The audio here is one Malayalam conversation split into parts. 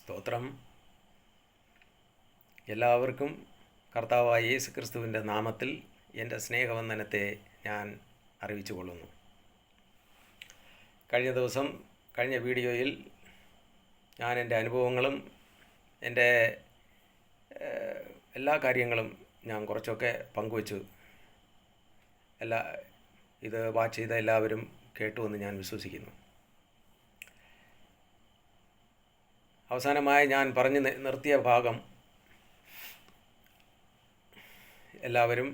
സ്തോത്രം. എല്ലാവർക്കും കർത്താവായ യേശു ക്രിസ്തുവിൻ്റെ നാമത്തിൽ എൻ്റെ സ്നേഹവന്ദനത്തെ ഞാൻ അറിയിച്ചു കൊള്ളുന്നു. കഴിഞ്ഞ വീഡിയോയിൽ ഞാൻ എൻ്റെ അനുഭവങ്ങളും എൻ്റെ എല്ലാ കാര്യങ്ങളും ഞാൻ കുറച്ചൊക്കെ പങ്കുവച്ചു. ഇത് വാച്ച് ചെയ്ത എല്ലാവരും കേട്ടുവെന്ന് ഞാൻ വിശ്വസിക്കുന്നു. അവസാനമായി ഞാൻ പറഞ്ഞു നിർത്തിയ ഭാഗം എല്ലാവരും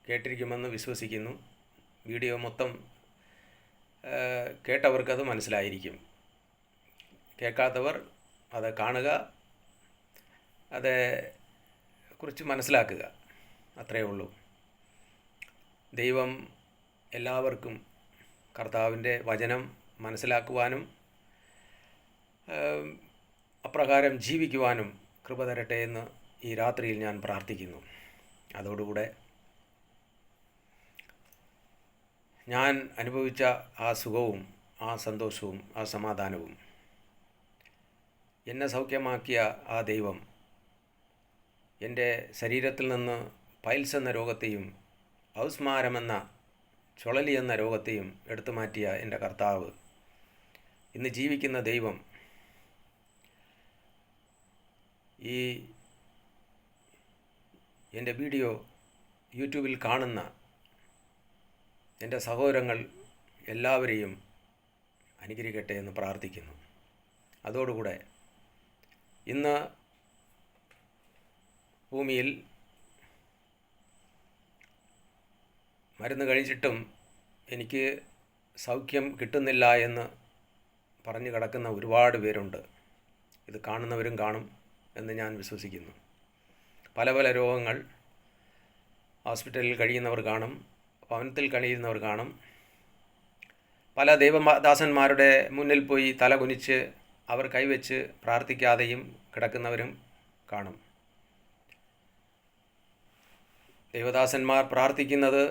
കേട്ടിരിക്കുമെന്ന് വിശ്വസിക്കുന്നു. വീഡിയോ മൊത്തം കേട്ടവർക്കത് മനസ്സിലായിരിക്കും. കേൾക്കാത്തവർ അത് കാണുക, കുറിച്ച് മനസ്സിലാക്കുക, അത്രയേ ഉള്ളൂ. ദൈവം എല്ലാവർക്കും കർത്താവിൻ്റെ വചനം മനസ്സിലാക്കുവാനും അപ്രകാരം ജീവിക്കുവാനും കൃപ തരട്ടെ എന്ന് ഈ രാത്രിയിൽ ഞാൻ പ്രാർത്ഥിക്കുന്നു. അതോടുകൂടെ ഞാൻ അനുഭവിച്ച ആ സുഖവും ആ സന്തോഷവും ആ സമാധാനവും എന്നെ സൗഖ്യമാക്കിയ ആ ദൈവം എൻ്റെ ശരീരത്തിൽ നിന്ന് പൈൽസ് എന്ന രോഗത്തെയും ഔസ്മാരമെന്ന ചുഴലി എന്ന രോഗത്തെയും എടുത്തു മാറ്റിയ എൻ്റെ കർത്താവ്, ഇന്ന് ജീവിക്കുന്ന ദൈവം, ഈ എൻ്റെ വീഡിയോ യൂട്യൂബിൽ കാണുന്ന എൻ്റെ സഹോദരങ്ങൾ എല്ലാവരെയും അനുഗ്രഹിക്കട്ടെ എന്ന് പ്രാർത്ഥിക്കുന്നു. അതോടുകൂടെ ഇന്ന് ഭൂമിയിൽ മരുന്ന് കഴിച്ചിട്ടും എനിക്ക് സൗഖ്യം കിട്ടുന്നില്ല എന്ന് പറഞ്ഞു കിടക്കുന്ന ഒരുപാട് പേരുണ്ട്. ഇത് കാണുന്നവരും കാണും എന്ന് ഞാൻ വിശ്വസിക്കുന്നു. പല പല രോഗങ്ങൾ, ഹോസ്പിറ്റലിൽ കഴിയുന്നവർ കാണും, ഭവനത്തിൽ കഴിയുന്നവർ കാണും. പല ദൈവദാസന്മാരുടെ മുന്നിൽ പോയി തല കുനിച്ച് അവർ കൈവച്ച് പ്രാർത്ഥിക്കാതെയും കിടക്കുന്നവരും കാണും. ദൈവദാസന്മാർ പ്രാർത്ഥിക്കുന്നത്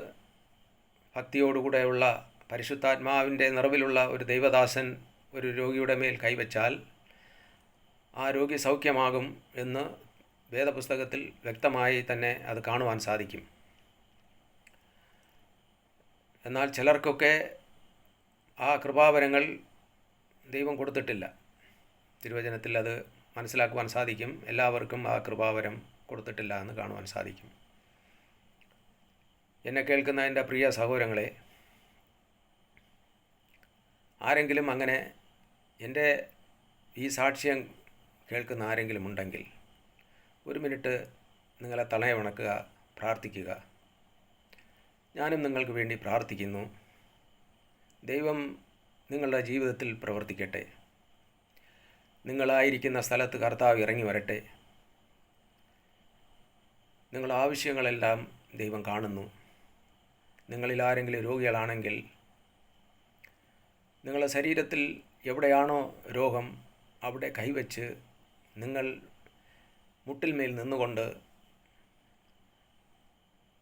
ഭക്തിയോടുകൂടെയുള്ള പരിശുദ്ധാത്മാവിൻ്റെ നിറവിലുള്ള ഒരു ദൈവദാസൻ ഒരു രോഗിയുടെ മേൽ കൈവച്ചാൽ ആ രോഗി സൗഖ്യമാകും എന്ന് വേദപുസ്തകത്തിൽ വ്യക്തമായി തന്നെ അത് കാണുവാൻ സാധിക്കും. എന്നാൽ ചിലർക്കൊക്കെ ആ കൃപാവരങ്ങൾ ദൈവം കൊടുത്തിട്ടില്ല. തിരുവചനത്തിൽ അത് മനസ്സിലാക്കുവാൻ സാധിക്കും. എല്ലാവർക്കും ആ കൃപാവരം കൊടുത്തിട്ടില്ല എന്ന് കാണുവാൻ സാധിക്കും. എന്നെ കേൾക്കുന്ന എൻ്റെ പ്രിയ സഹോദരങ്ങളെ, ആരെങ്കിലും അങ്ങനെ എൻ്റെ ഈ സാക്ഷ്യം കേൾക്കുന്ന ആരെങ്കിലും ഉണ്ടെങ്കിൽ ഒരു മിനിറ്റ് നിങ്ങളെ തലയണക്കുക, പ്രാർത്ഥിക്കുക. ഞാനും നിങ്ങൾക്ക് വേണ്ടി പ്രാർത്ഥിക്കുന്നു. ദൈവം നിങ്ങളുടെ ജീവിതത്തിൽ പ്രവർത്തിക്കട്ടെ. നിങ്ങളായിരിക്കുന്ന സ്ഥലത്ത് കർത്താവ് ഇറങ്ങി വരട്ടെ. നിങ്ങളുടെ ആവശ്യങ്ങളെല്ലാം ദൈവം കാണുന്നു. നിങ്ങളിൽ ആരെങ്കിലും രോഗികളാണെങ്കിൽ നിങ്ങളുടെ ശരീരത്തിൽ എവിടെയാണോ രോഗം അവിടെ കൈവച്ച് നിങ്ങൾ മുട്ടിൽമേൽ നിന്നുകൊണ്ട്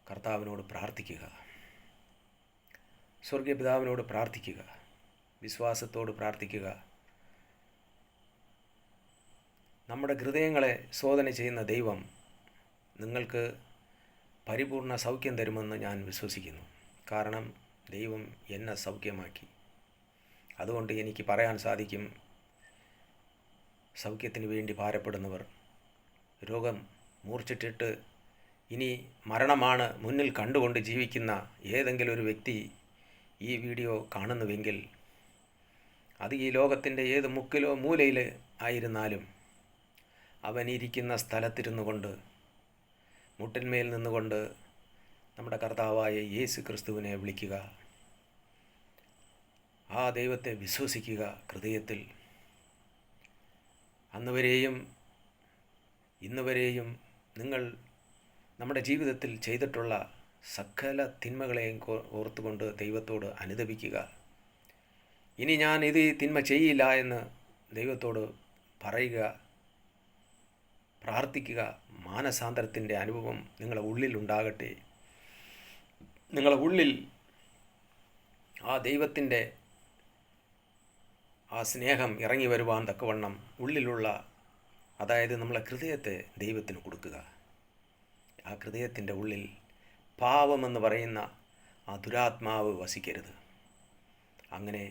കർത്താവിനോട് പ്രാർത്ഥിക്കുക. സ്വർഗീയ പിതാവിനോട് പ്രാർത്ഥിക്കുക. വിശ്വാസത്തോട് പ്രാർത്ഥിക്കുക. നമ്മുടെ ഹൃദയങ്ങളെ ശോധന ചെയ്യുന്ന ദൈവം നിങ്ങൾക്ക് പരിപൂർണ സൗഖ്യം തരുമെന്ന് ഞാൻ വിശ്വസിക്കുന്നു. കാരണം ദൈവം എന്നെ സൗഖ്യമാക്കി. അതുകൊണ്ട് എനിക്ക് പറയാൻ സാധിക്കും, സൗഖ്യത്തിന് വേണ്ടി ഭാരപ്പെടുന്നവർ, രോഗം മൂർച്ഛിട്ടിട്ട് ഇനി മരണമാണ് മുന്നിൽ കണ്ടുകൊണ്ട് ജീവിക്കുന്ന ഏതെങ്കിലും ഒരു വ്യക്തി ഈ വീഡിയോ കാണുന്നുവെങ്കിൽ, അത് ഈ ലോകത്തിൻ്റെ ഏത് മുക്കിലോ മൂലയിൽ ആയിരുന്നാലും അവനിരിക്കുന്ന സ്ഥലത്തിരുന്നു കൊണ്ട് മുട്ടിന്മേൽ നിന്നുകൊണ്ട് നമ്മുടെ കർത്താവായ യേശു ക്രിസ്തുവിനെ വിളിക്കുക. ആ ദൈവത്തെ വിശ്വസിക്കുക ഹൃദയത്തിൽ. അന്നുവരെയും ഇന്നുവരെയും നിങ്ങൾ നമ്മുടെ ജീവിതത്തിൽ ചെയ്തിട്ടുള്ള സകല തിന്മകളെയും ഓർത്തുകൊണ്ട് ദൈവത്തോട് അനുതപിക്കുക. ഇനി ഞാൻ ഇത് തിന്മ ചെയ്യില്ല എന്ന് ദൈവത്തോട് പറയുക, പ്രാർത്ഥിക്കുക. മാനസാന്തരത്തിൻ്റെ അനുഭവം നിങ്ങളുടെ ഉള്ളിൽ ഉണ്ടാകട്ടെ. നിങ്ങളുടെ ഉള്ളിൽ ആ ദൈവത്തിൻ്റെ ആ സ്നേഹം ഇറങ്ങി വരുവാൻ തക്കവണ്ണം ഉള്ളിലുള്ള, അതായത് നമ്മളെ ഹൃദയത്തെ ദൈവത്തിന് കൊടുക്കുക. ആ ഹൃദയത്തിൻ്റെ ഉള്ളിൽ പാപമെന്ന് പറയുന്ന ആ ദുരാത്മാവ് വസിക്കരുത്. അങ്ങനെ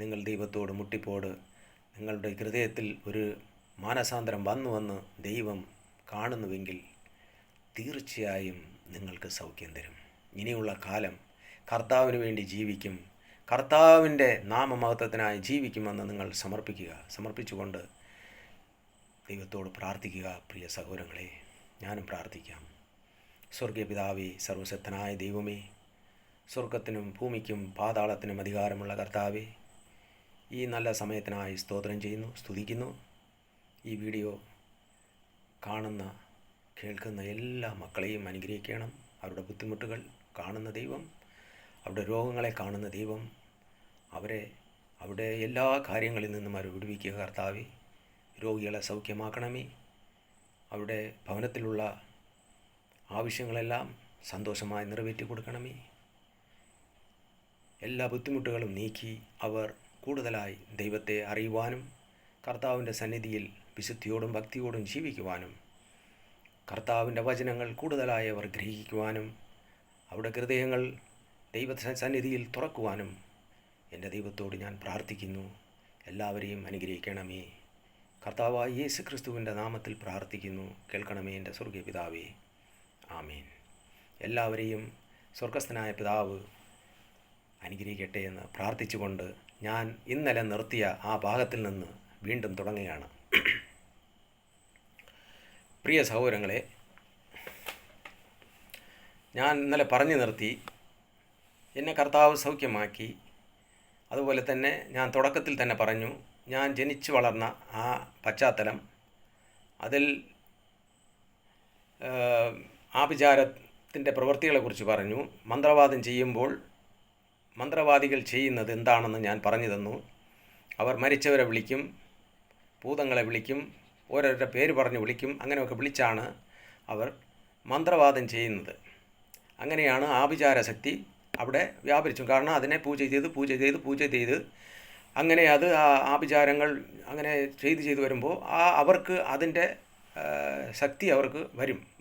നിങ്ങൾ ദൈവത്തോട് മുട്ടിപ്പോട് നിങ്ങളുടെ ഹൃദയത്തിൽ ഒരു മാനസാന്തരം വന്ന് ദൈവം കാണുന്നുവെങ്കിൽ തീർച്ചയായും നിങ്ങൾക്ക് സൗഖ്യം തരും. ഇനിയുള്ള കാലം കർത്താവിന് വേണ്ടി ജീവിക്കും, കർത്താവിൻ്റെ നാമമഹത്വത്തിനായി ജീവിക്കുമെന്ന് നിങ്ങൾ സമർപ്പിച്ചുകൊണ്ട് ദൈവത്തോട് പ്രാർത്ഥിക്കുക. പ്രിയ സഹോദരങ്ങളെ, ഞാനും പ്രാർത്ഥിക്കാം. സ്വർഗീയ പിതാവേ, സർവശക്തനായ ദൈവമേ, സ്വർഗത്തിനും ഭൂമിക്കും പാതാളത്തിനും അധികാരമുള്ള കർത്താവേ, ഈ നല്ല സമയത്തിനായി സ്തോത്രം ചെയ്യുന്നു, സ്തുതിക്കുന്നു. ഈ വീഡിയോ കാണുന്ന കേൾക്കുന്ന എല്ലാ മക്കളെയും അനുഗ്രഹിക്കണം. അവരുടെ ബുദ്ധിമുട്ടുകൾ കാണുന്ന ദൈവം, അവരുടെ രോഗങ്ങളെ കാണുന്ന ദൈവം, അവിടെ എല്ലാ കാര്യങ്ങളിൽ നിന്നും അവർ വിടുവിക്കുക കർത്താവേ. രോഗികളെ സൗഖ്യമാക്കണമേ. അവിടെ ഭവനത്തിലുള്ള ആവശ്യങ്ങളെല്ലാം സന്തോഷമായി നിറവേറ്റി കൊടുക്കണമേ. എല്ലാ ബുദ്ധിമുട്ടുകളും നീക്കി അവർ കൂടുതലായി ദൈവത്തെ അറിയുവാനും കർത്താവിൻ്റെ സന്നിധിയിൽ വിശുദ്ധിയോടും ഭക്തിയോടും ജീവിക്കുവാനും കർത്താവിൻ്റെ വചനങ്ങൾ കൂടുതലായി അവർ ഗ്രഹിക്കുവാനും അവരുടെ ഹൃദയങ്ങൾ ദൈവ സന്നിധിയിൽ തുറക്കുവാനും എൻ്റെ ദൈവത്തോട് ഞാൻ പ്രാർത്ഥിക്കുന്നു. എല്ലാവരെയും അനുഗ്രഹിക്കണമേ. കർത്താവായ യേശു ക്രിസ്തുവിൻ്റെ നാമത്തിൽ പ്രാർത്ഥിക്കുന്നു. കേൾക്കണമേ എൻ്റെ സ്വർഗീയ പിതാവേ. ആമേൻ. എല്ലാവരെയും സ്വർഗസ്ഥനായ പിതാവ് അനുഗ്രഹിക്കട്ടെ എന്ന് പ്രാർത്ഥിച്ചുകൊണ്ട് ഞാൻ ഇന്നലെ നിർത്തിയ ആ ഭാഗത്തിൽ നിന്ന് വീണ്ടും തുടങ്ങുകയാണ്. പ്രിയ സഹോദരങ്ങളെ, ഞാൻ ഇന്നലെ പറഞ്ഞു നിർത്തി, എന്നെ കർത്താവ് സൗഖ്യമാക്കി. അതുപോലെ തന്നെ ഞാൻ തുടക്കത്തിൽ തന്നെ പറഞ്ഞു, ഞാൻ ജനിച്ചു വളർന്ന ആ പശ്ചാത്തലം, അതിൽ ആഭിചാരത്തിൻ്റെ പ്രവൃത്തികളെക്കുറിച്ച് പറഞ്ഞു. മന്ത്രവാദം ചെയ്യുമ്പോൾ മന്ത്രവാദികൾ ചെയ്യുന്നത് എന്താണെന്ന് ഞാൻ പറഞ്ഞു തന്നു. അവർ മരിച്ചവരെ വിളിക്കും, ഭൂതങ്ങളെ വിളിക്കും, ഓരോരുടെ പേര് പറഞ്ഞ് വിളിക്കും. അങ്ങനെയൊക്കെ വിളിച്ചാണ് അവർ മന്ത്രവാദം ചെയ്യുന്നത്. അങ്ങനെയാണ് ആഭിചാരശക്തി അവിടെ വ്യാപരിച്ചു. കാരണം അതിനെ പൂജ ചെയ്ത് അങ്ങനെ അത് ആ ആഭിചാരങ്ങൾ അങ്ങനെ ചെയ്ത് വരുമ്പോൾ അവർക്ക് അതിൻ്റെ ശക്തി അവർക്ക്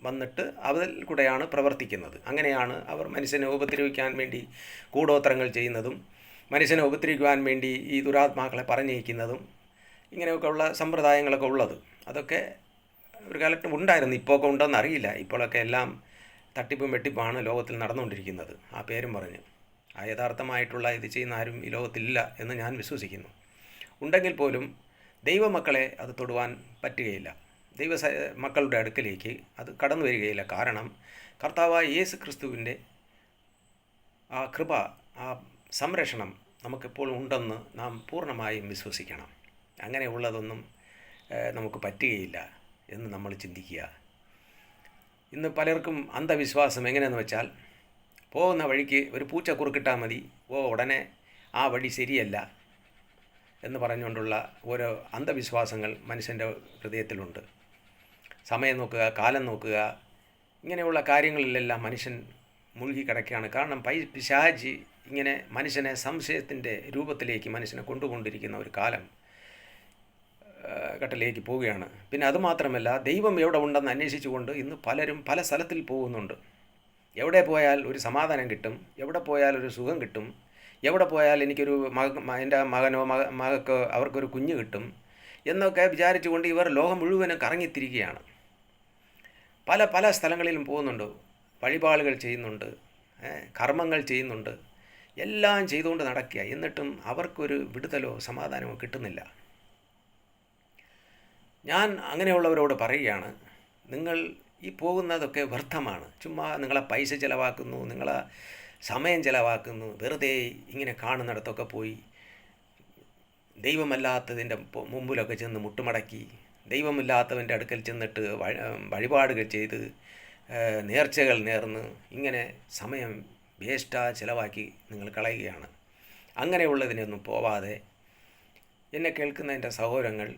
വന്നിട്ട് അതിൽ കൂടെയാണ് പ്രവർത്തിക്കുന്നത്. അങ്ങനെയാണ് അവർ മനുഷ്യനെ ഉപദ്രവിക്കാൻ വേണ്ടി കൂടോത്രങ്ങൾ ചെയ്യുന്നതും മനുഷ്യനെ ഉപദ്രവിക്കുവാൻ വേണ്ടി ഈ ദുരാത്മാക്കളെ പറഞ്ഞയക്കുന്നതും ഇങ്ങനെയൊക്കെ ഉള്ള സമ്പ്രദായങ്ങളൊക്കെ ഉള്ളത്. അതൊക്കെ ഒരു കാലത്ത് ഉണ്ടായിരുന്നു. ഇപ്പോഴൊക്കെ ഉണ്ടോയെന്ന് അറിയില്ല. ഇപ്പോഴൊക്കെ എല്ലാം തട്ടിപ്പും വെട്ടിപ്പുമാണ് ലോകത്തിൽ നടന്നുകൊണ്ടിരിക്കുന്നത്. ആ പേരും പറഞ്ഞ് ആ യഥാർത്ഥമായിട്ടുള്ള ഇത് ചെയ്യുന്ന ആരും ഈ ലോകത്തിലില്ല എന്ന് ഞാൻ വിശ്വസിക്കുന്നു. ഉണ്ടെങ്കിൽ പോലും ദൈവമക്കളെ അത് തൊടുവാൻ പറ്റുകയില്ല. മക്കളുടെ അടുക്കലേക്ക് അത് കടന്നു വരികയില്ല. കാരണം കർത്താവായ യേശു ക്രിസ്തുവിൻ്റെ ആ കൃപ, ആ സംരക്ഷണം നമുക്കെപ്പോഴും ഉണ്ടെന്ന് നാം പൂർണ്ണമായും വിശ്വസിക്കണം. അങ്ങനെയുള്ളതൊന്നും നമുക്ക് പറ്റുകയില്ല എന്ന് നമ്മൾ ചിന്തിക്കുക. ഇന്ന് പലർക്കും അന്ധവിശ്വാസം എങ്ങനെയെന്ന് വെച്ചാൽ, പോകുന്ന വഴിക്ക് ഒരു പൂച്ച കുറുക്കിട്ടാൽ മതി, ഉടനെ ആ വഴി ശരിയല്ല എന്ന് പറഞ്ഞുകൊണ്ടുള്ള ഓരോ അന്ധവിശ്വാസങ്ങൾ മനുഷ്യൻ്റെ ഹൃദയത്തിലുണ്ട്. സമയം നോക്കുക, കാലം നോക്കുക, ഇങ്ങനെയുള്ള കാര്യങ്ങളിലെല്ലാം മനുഷ്യൻ മുഴുകി കിടക്കുകയാണ്. കാരണം പിശാചി ഇങ്ങനെ മനുഷ്യനെ സംശയത്തിൻ്റെ രൂപത്തിലേക്ക് മനുഷ്യനെ കൊണ്ടുകൊണ്ടിരിക്കുന്ന ഒരു ഘട്ടത്തിലേക്ക് പോവുകയാണ്. പിന്നെ അതുമാത്രമല്ല, ദൈവം എവിടെ ഉണ്ടെന്ന് അന്വേഷിച്ചുകൊണ്ട് ഇന്ന് പലരും പല സ്ഥലത്തിൽ പോകുന്നുണ്ട്. എവിടെ പോയാൽ ഒരു സമാധാനം കിട്ടും, എവിടെ പോയാൽ ഒരു സുഖം കിട്ടും, എവിടെ പോയാൽ എനിക്കൊരു എൻ്റെ മകനോ മകൾക്ക് അവർക്കൊരു കുഞ്ഞ് കിട്ടും എന്നൊക്കെ വിചാരിച്ചുകൊണ്ട് ഇവർ ലോകം മുഴുവനും കറങ്ങിത്തിരിക്കുകയാണ്. പല സ്ഥലങ്ങളിലും പോകുന്നുണ്ട്, വഴിപാടുകൾ ചെയ്യുന്നുണ്ട്, കർമ്മങ്ങൾ ചെയ്യുന്നുണ്ട്, എല്ലാം ചെയ്തുകൊണ്ട് നടക്കുക. എന്നിട്ടും അവർക്കൊരു വിടുതലോ സമാധാനമോ കിട്ടുന്നില്ല. ഞാൻ അങ്ങനെയുള്ളവരോട് പറയുകയാണ്, നിങ്ങൾ ഈ പോകുന്നതൊക്കെ വ്യർത്ഥമാണ്. ചുമ്മാ നിങ്ങളെ പൈസ ചിലവാക്കുന്നു, നിങ്ങളെ സമയം ചിലവാക്കുന്നു. വെറുതെ ഇങ്ങനെ കാണുന്നിടത്തൊക്കെ പോയി ദൈവമല്ലാത്തതിൻ്റെ മുമ്പിലൊക്കെ ചെന്ന് മുട്ടുമടക്കി, ദൈവമില്ലാത്തവൻ്റെ അടുക്കൽ ചെന്നിട്ട് വഴിപാടുകൾ ചെയ്ത് നേർച്ചകൾ നേർന്ന് ഇങ്ങനെ സമയം ചിലവാക്കി നിങ്ങൾ കളയുകയാണ്. അങ്ങനെയുള്ളതിനൊന്നും പോവാതെ എന്നെ കേൾക്കുന്ന എൻ്റെ സഹോദരങ്ങൾ,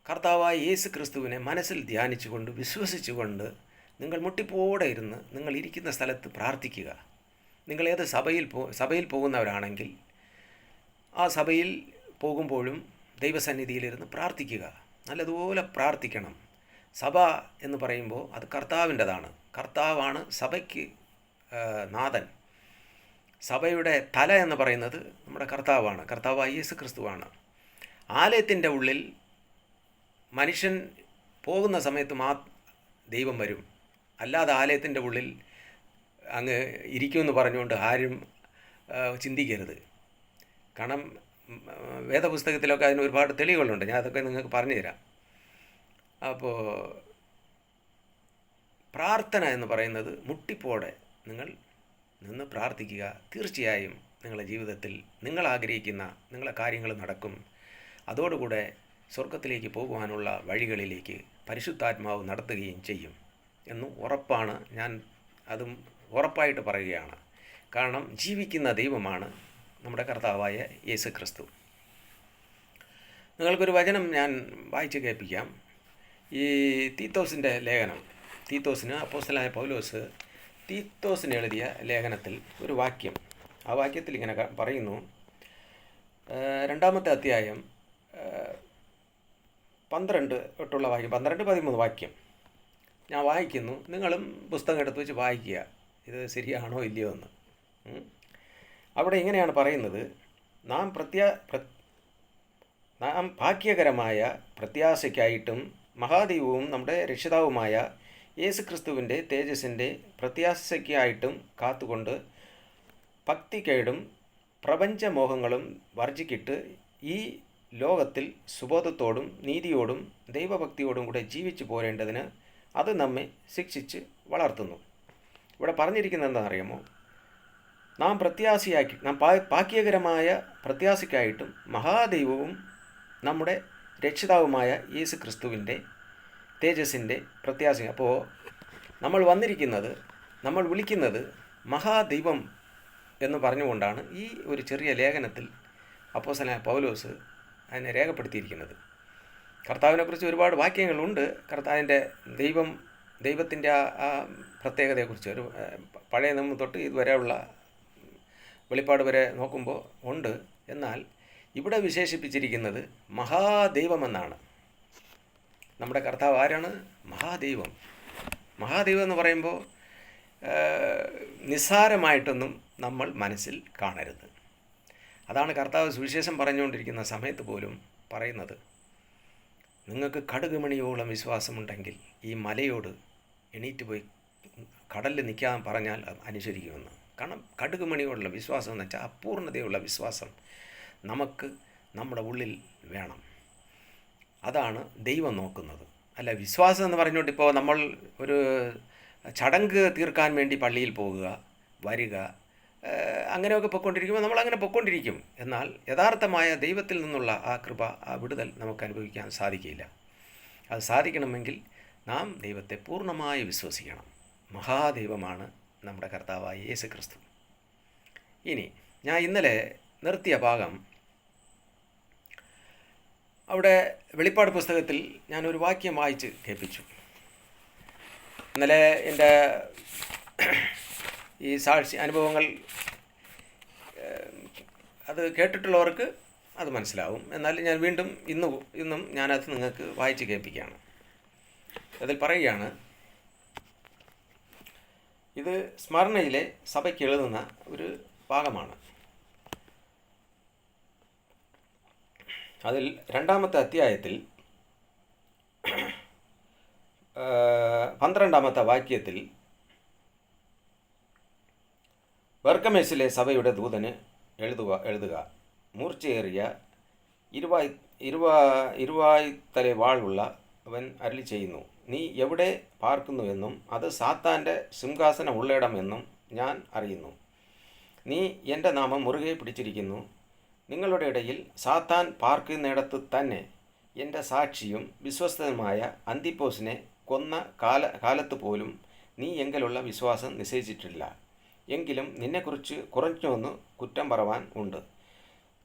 കർത്താവായ യേശു ക്രിസ്തുവിനെ മനസ്സിൽ ധ്യാനിച്ചുകൊണ്ട് വിശ്വസിച്ചുകൊണ്ട് നിങ്ങൾ മുട്ടിപ്പോടെ ഇരുന്ന് നിങ്ങൾ ഇരിക്കുന്ന സ്ഥലത്ത് പ്രാർത്ഥിക്കുക. നിങ്ങൾ ഏത് സഭയിൽ പോകുന്നവരാണെങ്കിൽ ആ സഭയിൽ പോകുമ്പോഴും ദൈവസന്നിധിയിലിരുന്ന് പ്രാർത്ഥിക്കുക. നല്ലതുപോലെ പ്രാർത്ഥിക്കണം. സഭ എന്ന് പറയുമ്പോൾ അത് കർത്താവിൻ്റെതാണ്. കർത്താവാണ് സഭയ്ക്ക് നാഥൻ. സഭയുടെ തല എന്ന് പറയുന്നത് നമ്മുടെ കർത്താവാണ്. കർത്താവായ യേശു ക്രിസ്തുവാണ്. ആലയത്തിൻ്റെ ഉള്ളിൽ മനുഷ്യൻ പോകുന്ന സമയത്ത് ദൈവം വരും. അല്ലാതെ ആലയത്തിൻ്റെ ഉള്ളിൽ അങ്ങ് ഇരിക്കുമെന്ന് പറഞ്ഞുകൊണ്ട് ആരും ചിന്തിക്കരുത്. കാരണം വേദപുസ്തകത്തിലൊക്കെ അതിന് ഒരുപാട് തെളിവുകളുണ്ട്. ഞാൻ അതൊക്കെ നിങ്ങൾക്ക് പറഞ്ഞു തരാം. അപ്പോൾ പ്രാർത്ഥന എന്ന് പറയുന്നത് മുട്ടിപ്പോടെ നിങ്ങൾ നിന്ന് പ്രാർത്ഥിക്കുക. തീർച്ചയായും നിങ്ങളുടെ ജീവിതത്തിൽ നിങ്ങൾ ആഗ്രഹിക്കുന്ന നിങ്ങളെ കാര്യങ്ങൾ നടക്കും. അതോടുകൂടെ സ്വർഗത്തിലേക്ക് പോകുവാനുള്ള വഴികളിലേക്ക് പരിശുദ്ധാത്മാവ് നടത്തുകയും ചെയ്യും എന്ന് ഉറപ്പാണ്. ഞാൻ അതും ഉറപ്പായിട്ട് പറയുകയാണ്. കാരണം ജീവിക്കുന്ന ദൈവമാണ് നമ്മുടെ കർത്താവായ യേശു ക്രിസ്തു. നിങ്ങൾക്കൊരു വചനം ഞാൻ വായിച്ച് കേൾപ്പിക്കാം. ഈ തീത്തോസിൻ്റെ ലേഖനം, തീത്തോസിന് അപ്പോസ്തലനായ പൗലോസ് തീത്തോസിന് എഴുതിയ ലേഖനത്തിൽ ഒരു വാക്യം, ആ വാക്യത്തിൽ ഇങ്ങനെ പറയുന്നു. 2-ാമത്തെ അധ്യായം 12 തൊട്ടുള്ള വാക്യം, 12-13 വാക്യം ഞാൻ വായിക്കുന്നു. നിങ്ങളും പുസ്തകം എടുത്ത് വെച്ച് വായിക്കുക, ഇത് ശരിയാണോ ഇല്ലയോ എന്ന്. അവിടെ ഇങ്ങനെയാണ് പറയുന്നത്: നാം ഭാഗ്യകരമായ പ്രത്യാശയ്ക്കായിട്ടും മഹാദൈവവും നമ്മുടെ രക്ഷിതാവുമായ യേശുക്രിസ്തുവിൻ്റെ തേജസ്സിൻ്റെ പ്രത്യാശയ്ക്കായിട്ടും കാത്തുകൊണ്ട് ഭക്തിക്കേടും പ്രപഞ്ചമോഹങ്ങളും വർജിക്കിട്ട് ഈ ലോകത്തിൽ സുബോധത്തോടും നീതിയോടും ദൈവഭക്തിയോടും കൂടെ ജീവിച്ചു പോരേണ്ടതിന് അത് നമ്മെ ശിക്ഷിച്ച് വളർത്തുന്നു. ഇവിടെ പറഞ്ഞിരിക്കുന്നത് എന്താണെന്നറിയാമോ? നാം ഭാഗ്യകരമായ പ്രത്യാശയ്ക്കായിട്ടും മഹാദൈവവും നമ്മുടെ രക്ഷിതാവുമായ യേശു ക്രിസ്തുവിൻ്റെ തേജസ്സിൻ്റെ പ്രത്യാശ. അപ്പോൾ നമ്മൾ വന്നിരിക്കുന്നത്, നമ്മൾ വിളിക്കുന്നത് മഹാദൈവം എന്ന് പറഞ്ഞുകൊണ്ടാണ് ഈ ഒരു ചെറിയ ലേഖനത്തിൽ അപ്പോസ്തലനായ പൗലോസ് അതിനെ രേഖപ്പെടുത്തിയിരിക്കുന്നത്. കർത്താവിനെക്കുറിച്ച് ഒരുപാട് വാക്യങ്ങളുണ്ട്. കർത്താവിൻ്റെ ദൈവത്തിൻ്റെ ആ പ്രത്യേകതയെക്കുറിച്ച് ഒരു പഴയ നിയമം തൊട്ട് ഇതുവരെയുള്ള വെളിപ്പാട് വരെ നോക്കുമ്പോൾ ഉണ്ട്. എന്നാൽ ഇവിടെ വിശേഷിപ്പിച്ചിരിക്കുന്നത് മഹാദൈവമെന്നാണ്. നമ്മുടെ കർത്താവ് ആരാണ്? മഹാദൈവം. മഹാദൈവം എന്ന് പറയുമ്പോൾ നിസ്സാരമായിട്ടൊന്നും നമ്മൾ മനസ്സിൽ കാണരുത്. അതാണ് കർത്താവ് സുവിശേഷം പറഞ്ഞുകൊണ്ടിരിക്കുന്ന സമയത്ത് പോലും പറയുന്നത്. നിങ്ങൾക്ക് കടുകുമണിയോളം വിശ്വാസമുണ്ടെങ്കിൽ ഈ മലയോട് എണീറ്റ് പോയി കടലിൽ നിൽക്കാൻ പറഞ്ഞാൽ അനുസരിക്കുമെന്ന്. കാരണം കടുകുമണിയോടുള്ള വിശ്വാസം എന്ന് വെച്ചാൽ അപൂർണതയുള്ള വിശ്വാസം നമുക്ക് നമ്മുടെ ഉള്ളിൽ വേണം. അതാണ് ദൈവം നോക്കുന്നത്. അല്ല വിശ്വാസം എന്ന് പറഞ്ഞുകൊണ്ട് ഇപ്പോൾ നമ്മൾ ഒരു ചടങ്ങ് തീർക്കാൻ വേണ്ടി പള്ളിയിൽ പോകുക, വരിക, അങ്ങനെയൊക്കെ പൊയ്ക്കൊണ്ടിരിക്കുമ്പോൾ നമ്മളങ്ങനെ പൊയ്ക്കൊണ്ടിരിക്കും. എന്നാൽ യഥാർത്ഥമായ ദൈവത്തിൽ നിന്നുള്ള ആ കൃപ, ആ വിടുതൽ നമുക്ക് അനുഭവിക്കാൻ സാധിക്കില്ല. അത് സാധിക്കണമെങ്കിൽ നാം ദൈവത്തെ പൂർണ്ണമായി വിശ്വസിക്കണം. മഹാദൈവമാണ് നമ്മുടെ കർത്താവായ യേശു ക്രിസ്തു. ഇനി ഞാൻ ഇന്നലെ നിർത്തിയ ഭാഗം, അവിടെ വെളിപ്പാട് പുസ്തകത്തിൽ ഞാനൊരു വാക്യം വായിച്ച് കേൾപ്പിച്ചു. ഇന്നലെ എൻ്റെ ഈ സാക്ഷി അനുഭവങ്ങൾ അത് കേട്ടിട്ടുള്ളവർക്ക് അത് മനസ്സിലാവും. എന്നാൽ ഞാൻ വീണ്ടും ഇന്നും ഞാനത് നിങ്ങൾക്ക് വായിച്ച് കേൾപ്പിക്കുകയാണ്. അതിൽ പറയുകയാണ്, ഇത് സ്മരണയിലെ സഭയ്ക്ക് എഴുതുന്ന ഒരു ഭാഗമാണ്. അതിൽ 2-ാമത്തെ അധ്യായത്തിൽ 12-ാമത്തെ വാക്യത്തിൽ ബർഗമേസിലെ സഭയുടെ ദൂതന് എഴുതുക, മൂർച്ചയേറിയ ഇരുവായ്ത്തല വാളുള്ള അവൻ അരുളി ചെയ്യുന്നു, നീ എവിടെ പാർക്കുന്നുവെന്നും അത് സാത്താൻ്റെ സിംഹാസനം ഉള്ളയിടമെന്നും ഞാൻ അറിയുന്നു. നീ എൻ്റെ നാമം മുറുകെ പിടിച്ചിരിക്കുന്നു. നിങ്ങളുടെ ഇടയിൽ സാത്താൻ പാർക്കുന്നിടത്ത് തന്നെ എൻ്റെ സാക്ഷിയും വിശ്വസ്തനുമായ അന്തിപ്പോസിനെ കൊന്ന കാലത്ത് പോലും നീ എങ്കിലുള്ള വിശ്വാസം നിശ്ചയിച്ചിട്ടില്ല. എങ്കിലും നിന്നെക്കുറിച്ച് കുറഞ്ഞൊന്ന് കുറ്റം പറവാൻ ഉണ്ട്.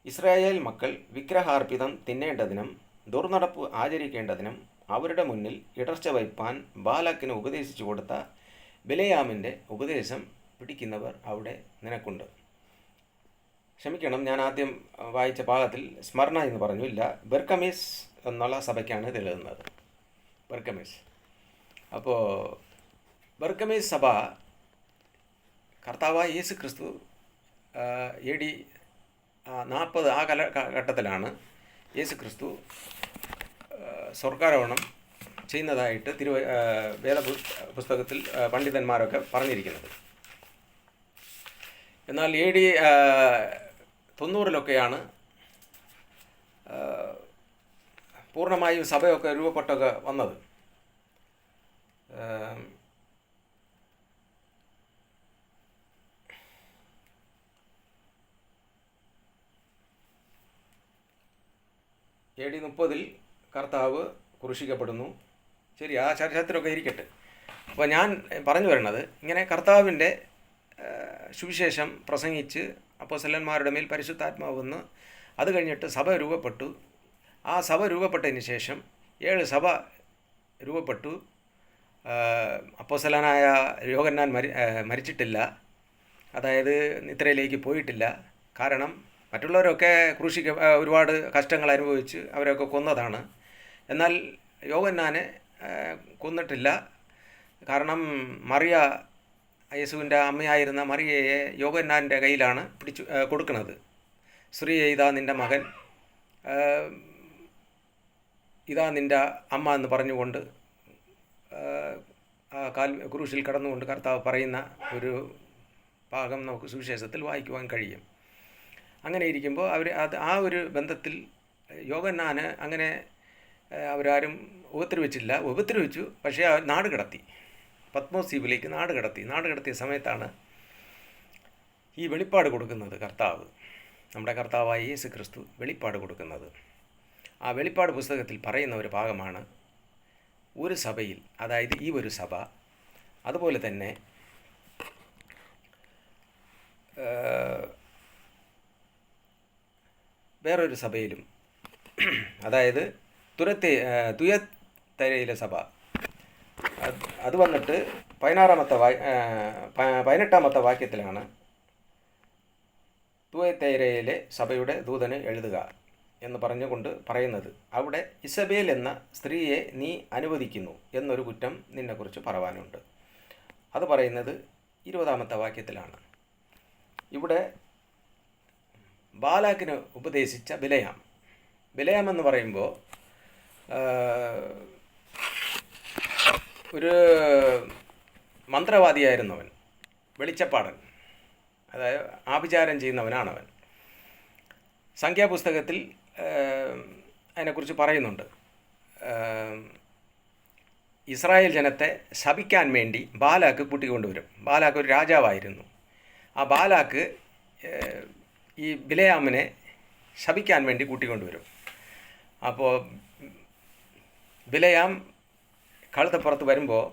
ഇസ്രായേൽ മക്കൾ വിഗ്രഹാർപ്പിതം തിന്നേണ്ടതിനും ദുർനടപ്പ് ആചരിക്കേണ്ടതിനും അവരുടെ മുന്നിൽ ഇടർച്ച വയ്പ്പാൻ ബാലാക്കിന് ഉപദേശിച്ചു കൊടുത്ത ബിലെയാമിൻ്റെ ഉപദേശം പിടിക്കുന്നവർ അവിടെ നിനക്കുണ്ട്. ക്ഷമിക്കണം, ഞാൻ ആദ്യം വായിച്ച ഭാഗത്തിൽ സ്മർണ എന്ന് പറഞ്ഞു, ഇല്ല, ബെർക്കമീസ് എന്നുള്ള സഭയ്ക്കാണ് ഇത് എഴുതുന്നത്. ബെർക്കമീസ്. അപ്പോൾ ബെർക്കമീസ് സഭ കർത്താവായ യേശു ക്രിസ്തു AD 40 ആ കാലഘട്ടത്തിലാണ് യേശു ക്രിസ്തു സ്വർഗാരോഹണം ചെയ്യുന്നതായിട്ട് വേദ പുസ്തകത്തിൽ പണ്ഡിതന്മാരൊക്കെ പറഞ്ഞിരിക്കുന്നത്. എന്നാൽ AD 90-ലൊക്കെയാണ് പൂർണ്ണമായും സഭയൊക്കെ രൂപപ്പെട്ടൊക്കെ വന്നത്. AD 30 കർത്താവ് ക്രൂശിക്കപ്പെടുന്നു. ശരി, ആ ചരിത്രമൊക്കെ ഇരിക്കട്ടെ. അപ്പോൾ ഞാൻ പറഞ്ഞു വരുന്നത്, ഇങ്ങനെ കർത്താവിൻ്റെ സുവിശേഷം പ്രസംഗിച്ച് അപ്പോസ്തലന്മാരുടെ മേൽ പരിശുദ്ധാത്മാവ് വന്ന് അത് കഴിഞ്ഞിട്ട് സഭ രൂപപ്പെട്ടു. ആ സഭ രൂപപ്പെട്ടതിന് ശേഷം 7 സഭ രൂപപ്പെട്ടു. അപ്പോസ്തലനായ യോഹന്നാൻ മരിച്ചിട്ടില്ല, അതായത് നിദ്രയിലേക്ക് പോയിട്ടില്ല. കാരണം മറ്റുള്ളവരൊക്കെ ഒരുപാട് കഷ്ടങ്ങൾ അനുഭവിച്ച് അവരൊക്കെ കൊന്നതാണ്. എന്നാൽ യോഹന്നാനെ കൊന്നിട്ടില്ല. കാരണം മറിയ, യേശുവിൻ്റെ അമ്മയായിരുന്ന മറിയയെ യോഹന്നാൻ്റെ കയ്യിലാണ് കൊടുക്കുന്നത്. സ്ത്രീയെ, ഇതാ നിൻ്റെ മകൻ, ഇതാ നിൻ്റെ അമ്മ എന്ന് പറഞ്ഞുകൊണ്ട് ക്രൂശിൽ കടന്നുകൊണ്ട് കർത്താവ് പറയുന്ന ഒരു ഭാഗം നമുക്ക് സുവിശേഷത്തിൽ വായിക്കുവാൻ കഴിയും. അങ്ങനെ ഇരിക്കുമ്പോൾ ആ ഒരു ബന്ധത്തിൽ യോഹന്നാന് അങ്ങനെ അവരാരും ഉപദ്രവിച്ചു. പക്ഷേ നാട് കടത്തി, പത്മോസ് ദ്വീപിലേക്ക് നാട് കടത്തിയ സമയത്താണ് ഈ വെളിപ്പാട് കൊടുക്കുന്നത് നമ്മുടെ കർത്താവായ യേശു ക്രിസ്തു വെളിപ്പാട് കൊടുക്കുന്നത്. ആ വെളിപ്പാട് പുസ്തകത്തിൽ പറയുന്ന ഒരു ഭാഗമാണ് ഒരു സഭയിൽ, അതായത് ഈ ഒരു സഭ, അതുപോലെ തന്നെ വേറൊരു സഭയിലും, അതായത് തുയത്തൈരയിലെ സഭ, അത് വന്നിട്ട് 18-ാമത്തെ വാക്യത്തിലാണ് തുയത്തൈരയിലെ സഭയുടെ ദൂതന് എഴുതുക എന്ന് പറഞ്ഞുകൊണ്ട് പറയുന്നത്. അവിടെ ഇസബേൽ എന്ന സ്ത്രീയെ നീ അനുവദിക്കുന്നു എന്നൊരു കുറ്റം നിന്നെക്കുറിച്ച് പറവാനുണ്ട്. അത് പറയുന്നത് 20-ാമത്തെ വാക്യത്തിലാണ്. ഇവിടെ ബാലാക്കിന് ഉപദേശിച്ച ബിലയാം എന്ന് പറയുമ്പോൾ ഒരു മന്ത്രവാദിയായിരുന്നവൻ, വെളിച്ചപ്പാടൻ, അതായത് ആഭിചാരം ചെയ്യുന്നവനാണവൻ. സംഖ്യാപുസ്തകത്തിൽ അതിനെക്കുറിച്ച് പറയുന്നുണ്ട്. ഇസ്രായേൽ ജനത്തെ ശപിക്കാൻ വേണ്ടി ബാലാക്ക് കൂട്ടിക്കൊണ്ടുവരും. ബാലാക്ക് ഒരു രാജാവായിരുന്നു. ആ ബാലാക്ക് ഈ ബിലയാമിനെ ശപിക്കാൻ വേണ്ടി കൂട്ടിക്കൊണ്ടുവരും. അപ്പോൾ ബിലയാം കഴുതപ്പുറത്ത് വരുമ്പോൾ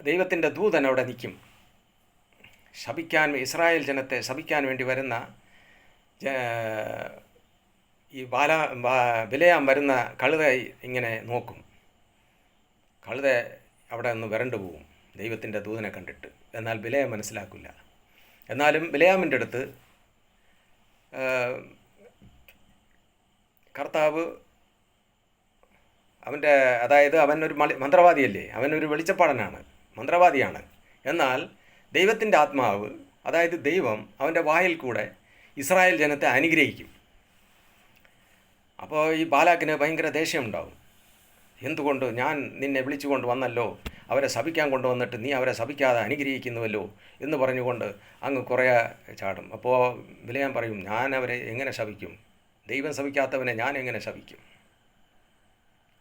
ദൈവത്തിൻ്റെ ദൂതൻ അവിടെ നിൽക്കും. ഇസ്രായേൽ ജനത്തെ ശപിക്കാൻ വേണ്ടി വരുന്ന ഈ ബിലയാം വരുന്ന കഴുത ഇങ്ങനെ നോക്കും. കഴുത അവിടെ ഒന്ന് വരണ്ടു പോവും ദൈവത്തിൻ്റെ ദൂതനെ കണ്ടിട്ട്. എന്നാൽ ബിലയാം മനസ്സിലാക്കില്ല. എന്നാലും ബിലയാമിൻ്റെ അടുത്ത് കർത്താവ് അതായത് അവനൊരു മന്ത്രവാദിയല്ലേ, അവനൊരു വെളിച്ചപ്പാടനാണ്, മന്ത്രവാദിയാണ്. എന്നാൽ ദൈവത്തിൻ്റെ ആത്മാവ്, അതായത് ദൈവം അവൻ്റെ വായിൽ കൂടെ ഇസ്രായേൽ ജനത്തെ അനുഗ്രഹിക്കും. അപ്പോൾ ഈ ബാലാക്കിന് ഭയങ്കര ദേഷ്യമുണ്ടാവും. എന്തുകൊണ്ട് ഞാൻ നിന്നെ വിളിച്ചുകൊണ്ട് വന്നല്ലോ, അവരെ ശപിക്കാൻ കൊണ്ടുവന്നിട്ട് നീ അവരെ ശപിക്കാതെ അനുഗ്രഹിക്കുന്നുവല്ലോ എന്ന് പറഞ്ഞുകൊണ്ട് അങ്ങ് കുറേ ചാടും. അപ്പോൾ ബിലയാം പറയും, ഞാൻ അവരെ എങ്ങനെ ശപിക്കും? ദൈവം ശപിക്കാത്തവനെ ഞാൻ എങ്ങനെ ശപിക്കും?